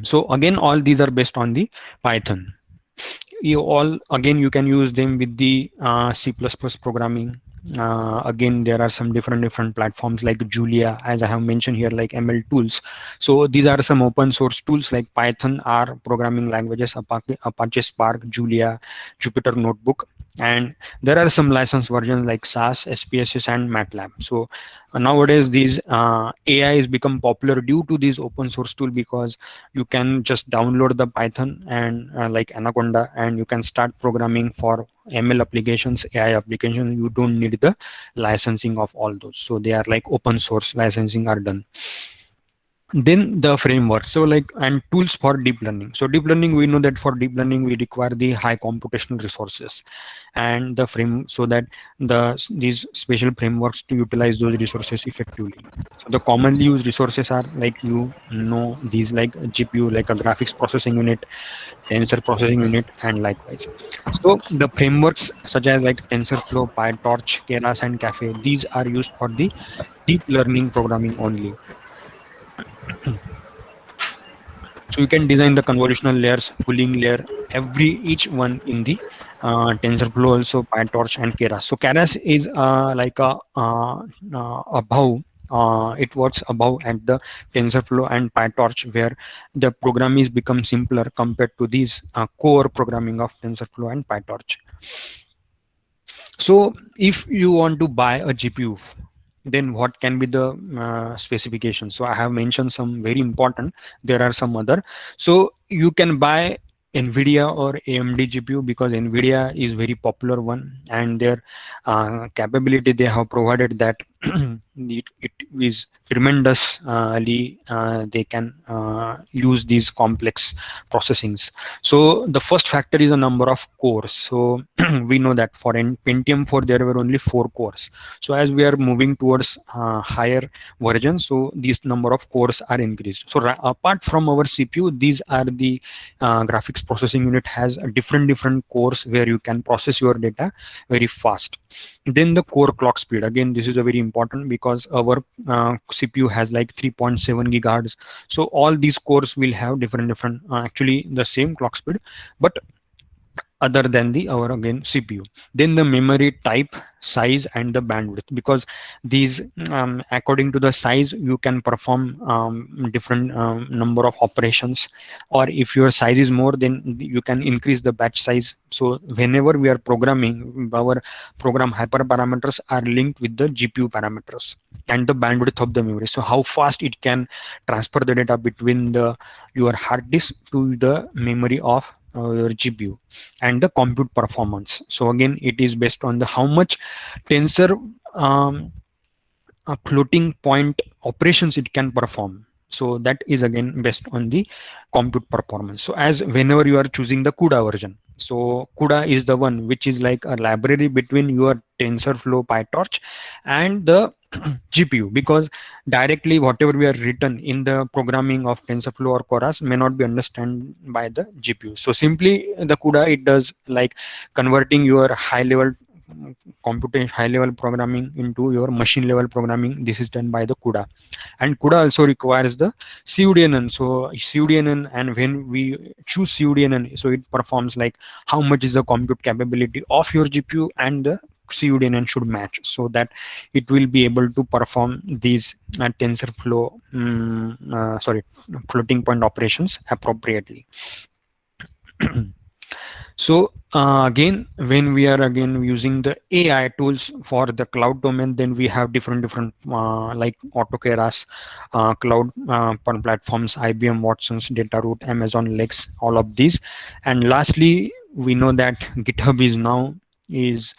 So again, all these are based on the Python. You can use them with the C++ programming. Again, there are some different platforms like Julia, as I have mentioned here, like ML tools. So these are some open source tools like Python, R programming languages, Apache Spark, Julia, Jupyter Notebook, and there are some licensed versions like SAS, SPSS, and MATLAB. So nowadays these AI is become popular due to these open source tool, because you can just download the Python and like Anaconda, and you can start programming for ML applications, AI applications. You don't need the licensing of all those. So they are like open source licensing are done. Then the framework, so like, and tools for deep learning. So deep learning, we know that for deep learning we require the high computational resources and the frame, so that these special frameworks to utilize those resources effectively. So the commonly used resources are like, these like GPU, like a graphics processing unit, tensor processing unit, and likewise. So the frameworks such as like TensorFlow, PyTorch, Keras, and Caffe, these are used for the deep learning programming only. So you can design the convolutional layers, pooling layer, each one in the TensorFlow, also PyTorch and Keras. So Keras is like above. It works above at the TensorFlow and PyTorch, where the program is become simpler compared to these core programming of TensorFlow and PyTorch. So if you want to buy a GPU, then what can be the specifications? So I have mentioned some very important. There are some other. So you can buy NVIDIA or AMD GPU, because NVIDIA is very popular one, and their capability they have provided that it is tremendously they can use these complex processings. So the first factor is a number of cores. So we know that for Pentium 4 there were only 4 cores. So as we are moving towards higher versions, so this number of cores are increased. So apart from our CPU, these are the graphics processing unit has a different cores where you can process your data very fast. Then the core clock speed, again this is a very important, because our CPU has like 3.7 gigahertz. So all these cores will have different actually the same clock speed, but other than the our again CPU. Then the memory type, size, and the bandwidth, because these according to the size you can perform different number of operations, or if your size is more, then you can increase the batch size. So whenever we are programming, our program hyperparameters are linked with the GPU parameters and the bandwidth of the memory. So how fast it can transfer the data between your hard disk to the memory of your GPU, and the compute performance. So again, it is based on the how much tensor floating point operations it can perform. So that is again based on the compute performance. So as whenever you are choosing the CUDA version, so CUDA is the one which is like a library between your TensorFlow, PyTorch, and the GPU, because directly whatever we are written in the programming of TensorFlow or Keras may not be understood by the GPU. So simply the CUDA, it does like converting your high level programming into your machine level programming. This is done by the CUDA, and CUDA also requires the CUDNN. So CUDNN, and when we choose CUDNN, so it performs like how much is the compute capability of your GPU, and the CUDNN should match, so that it will be able to perform these TensorFlow floating point operations appropriately. So again, when we are again using the AI tools for the cloud domain, then we have different like AutoKeras, cloud platforms, IBM Watson's, Dataroot, Amazon Lex, all of these. And lastly, we know that GitHub is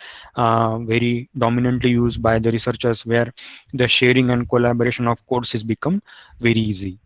very dominantly used by the researchers, where the sharing and collaboration of codes has become very easy.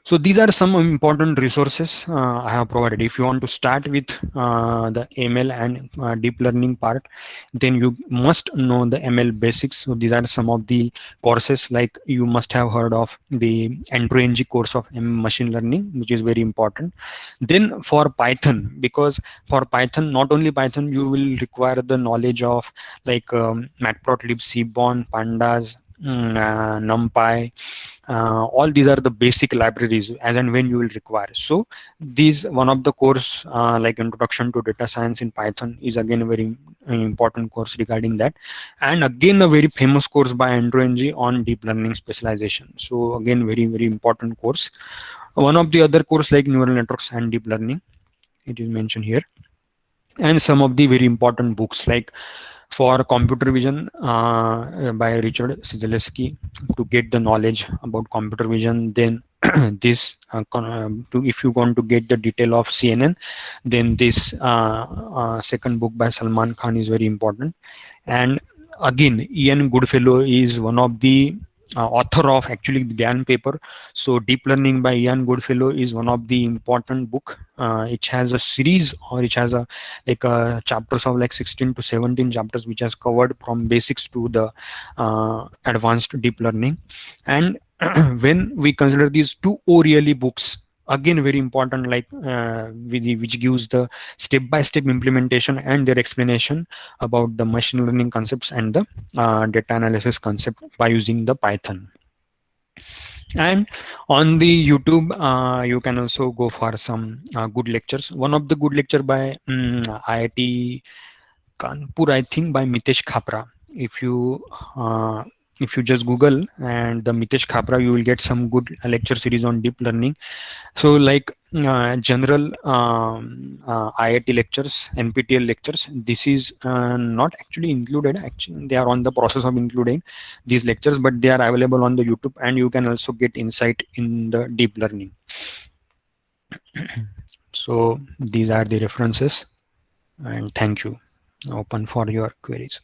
So these are some important resources I have provided. If you want to start with the ML and deep learning part, then you must know the ML basics. So these are some of the courses, like you must have heard of the EntroNG course of machine learning, which is very important. Then for Python, because for Python, not only Python, you will require the knowledge of like Matplotlib, Seaborn, Pandas, NumPy. All these are the basic libraries as and when you will require. So these one of the course like Introduction to Data Science in Python is again a very important course regarding that, and again a very famous course by EntroNG on deep learning specialization. So again, very important course. One of the other course like neural networks and deep learning, it is mentioned here. And some of the very important books like for computer vision by Richard Szeliski, to get the knowledge about computer vision. Then this if you want to get the detail of CNN, then this second book by Salman Khan is very important. And again, Ian Goodfellow is one of the author of actually the GAN paper. So deep learning by Ian Goodfellow is one of the important book. It has a series, or it has a like chapters of like 16 to 17 chapters, which has covered from basics to the advanced deep learning. And when we consider these two ORIALI books, again very important, like which gives the step-by-step implementation and their explanation about the machine learning concepts and the data analysis concept by using the Python. And on the YouTube, you can also go for some good lectures. One of the good lecture by IIT Kanpur, I think, by Mitesh Khapra. If you just Google and the Mitesh Khapra, you will get some good lecture series on deep learning. So like general IIT lectures, NPTEL lectures, this is not actually included. Actually, they are on the process of including these lectures, but they are available on the YouTube, and you can also get insight in the deep learning. So these are the references, and thank you. Open for your queries.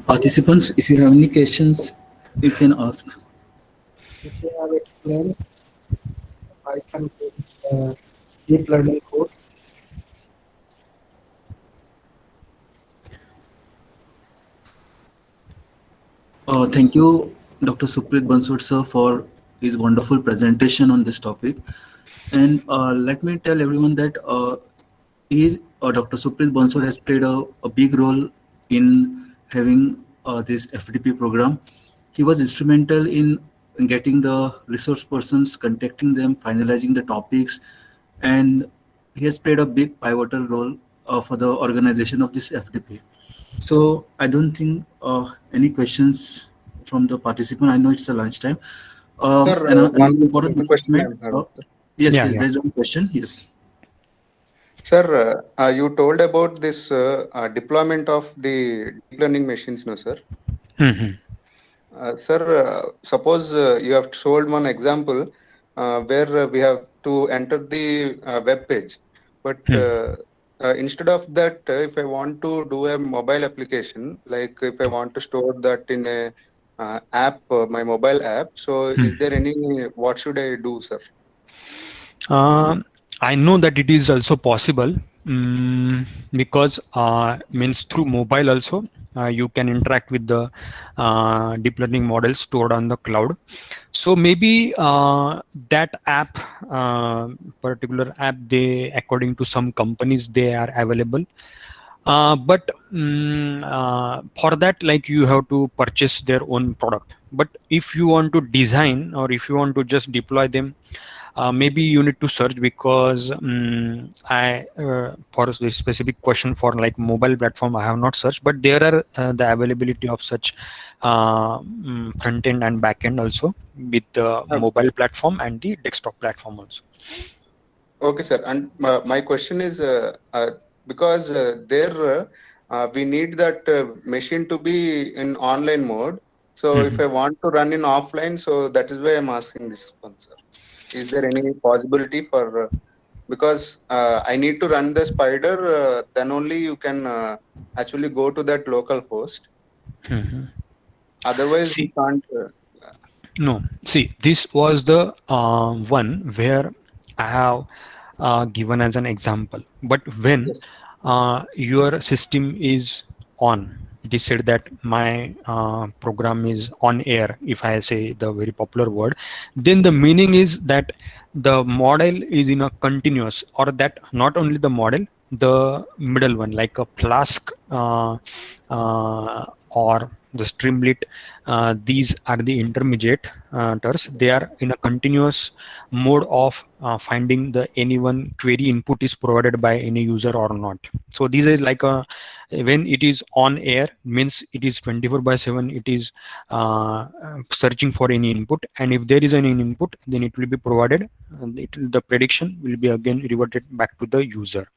Participants, if you have any questions, you can ask. If you have explained Python deep learning code. Thank you, Dr. Suprit Bansod sir, for his wonderful presentation on this topic. And let me tell everyone that Dr. Suprit Bansod has played a big role in having this FDP program. He was instrumental in getting the resource persons, contacting them, finalizing the topics, and he has played a big pivotal role for the organization of this FDP. So I don't think any questions from the participant. I know it's a lunchtime. Sir, One important question statement. I have. Yes, Yeah, yes, yeah. there's one question. Yes. Sir, you told about this deployment of the deep learning machines, no, sir? Sir, suppose you have showed one example where we have to enter the web page, but instead of that, if I want to do a mobile application, like if I want to store that in a app, my mobile app, so is there any, what should I do, sir? I know that it is also possible, because means through mobile also you can interact with the deep learning models stored on the cloud. So maybe that app, particular app, they, according to some companies, they are available. But for that, like, you have to purchase their own product. But if you want to design, or if you want to just deploy them, maybe you need to search, because I for this specific question for like mobile platform I have not searched, but there are the availability of such front end and back end also with the mobile platform and the desktop platform also. Okay, sir. And my question is because there we need that machine to be in online mode. So if I want to run in offline, so that is why I'm asking this one, sir. Is there any possibility for because I need to run the Spider, then only you can actually go to that local host. Otherwise, we See, can't. no, see, this was the one where I have given as an example. But when Yes. your system is on, it is said that my program is on air, if I say the very popular word, then the meaning is that the model is in a continuous, or that not only the model, the middle one, like a Flask or the Streamlit, these are the intermediate they are in a continuous mode of finding the any one query input is provided by any user or not. So these is like a, when it is on air means it is 24/7, it is searching for any input, and if there is any input then it will be provided, and the prediction will be again reverted back to the user.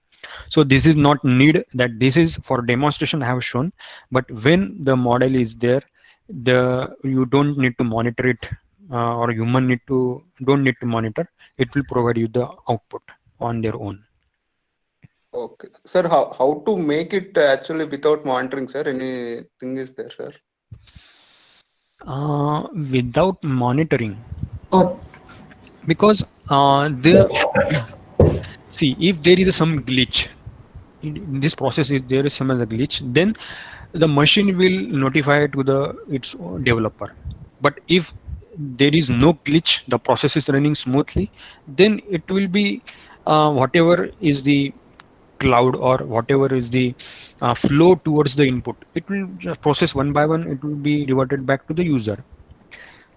So this is not need, that this is for demonstration I have shown, but when the model is there, you don't need to monitor it, or human don't need to monitor. It will provide you the output on their own. Okay, sir. How to make it actually without monitoring, sir? Anything is there, sir? Without monitoring, Oh, because see, if there is some glitch in this process, if there is some as a glitch, then the machine will notify to its developer. But if there is no glitch, the process is running smoothly, then it will be whatever is the cloud or whatever is the flow towards the input, it will just process one by one, it will be reverted back to the user.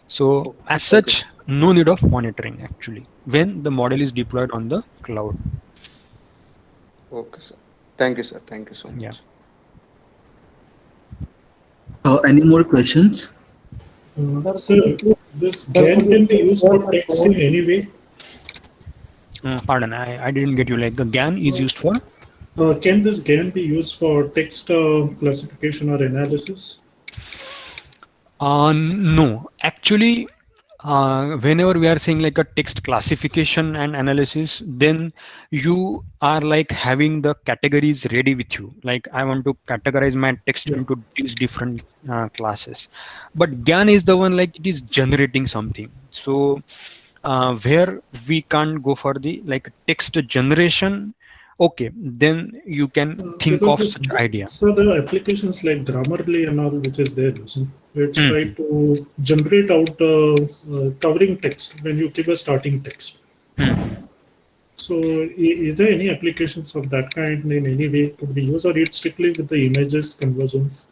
So as such, no need of monitoring actually when the model is deployed on the cloud. Okay, sir. Thank you, sir. Thank you so much. Yeah. Any more questions? Sir, this GAN can be used for text in any way. Pardon, I didn't get you. Like the GAN is used for? Can this GAN be used for text classification or analysis? No, actually, whenever we are saying like a text classification and analysis, then you are like having the categories ready with you. Like I want to categorize my text into these different classes. But GAN is the one like it is generating something. So where we can't go for the like text generation, okay, then you can think of such idea. So there are applications like Grammarly and all which is there, which try to generate out covering text when you give a starting text. So is there any applications of that kind in any way could be used, or it's strictly with the images conversions?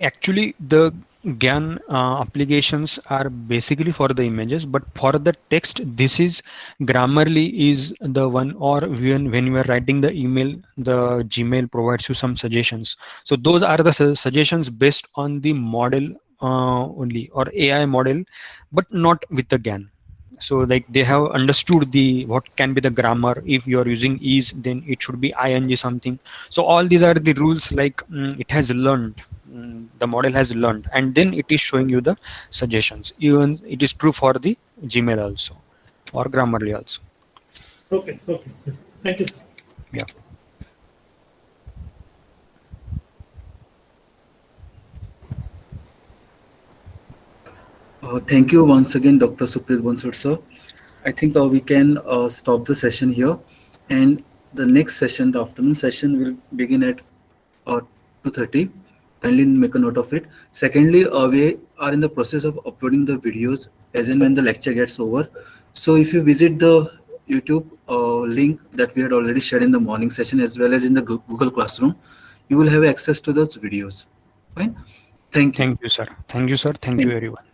Actually, the GAN applications are basically for the images, but for the text, this is Grammarly is the one, or when you are writing the email, the Gmail provides you some suggestions. So those are the suggestions based on the model only, or AI model, but not with the GAN. So like they have understood the what can be the grammar. If you are using is, then it should be ing something. So all these are the rules, like it has learned, the model has learned, and then it is showing you the suggestions. Even it is true for the Gmail also, or Grammarly also. Okay, thank you, sir. Yeah. Thank you once again, Dr. Suprit Bansal, sir. I think we can stop the session here, and the next session, the afternoon session, will begin at 2:30. Kindly make a note of it. Secondly, we are in the process of uploading the videos as and when the lecture gets over. So if you visit the YouTube link that we had already shared in the morning session as well as in the Google Classroom, you will have access to those videos. Fine. Thank you. Thank you, sir. Thank you, sir. Thank you, everyone.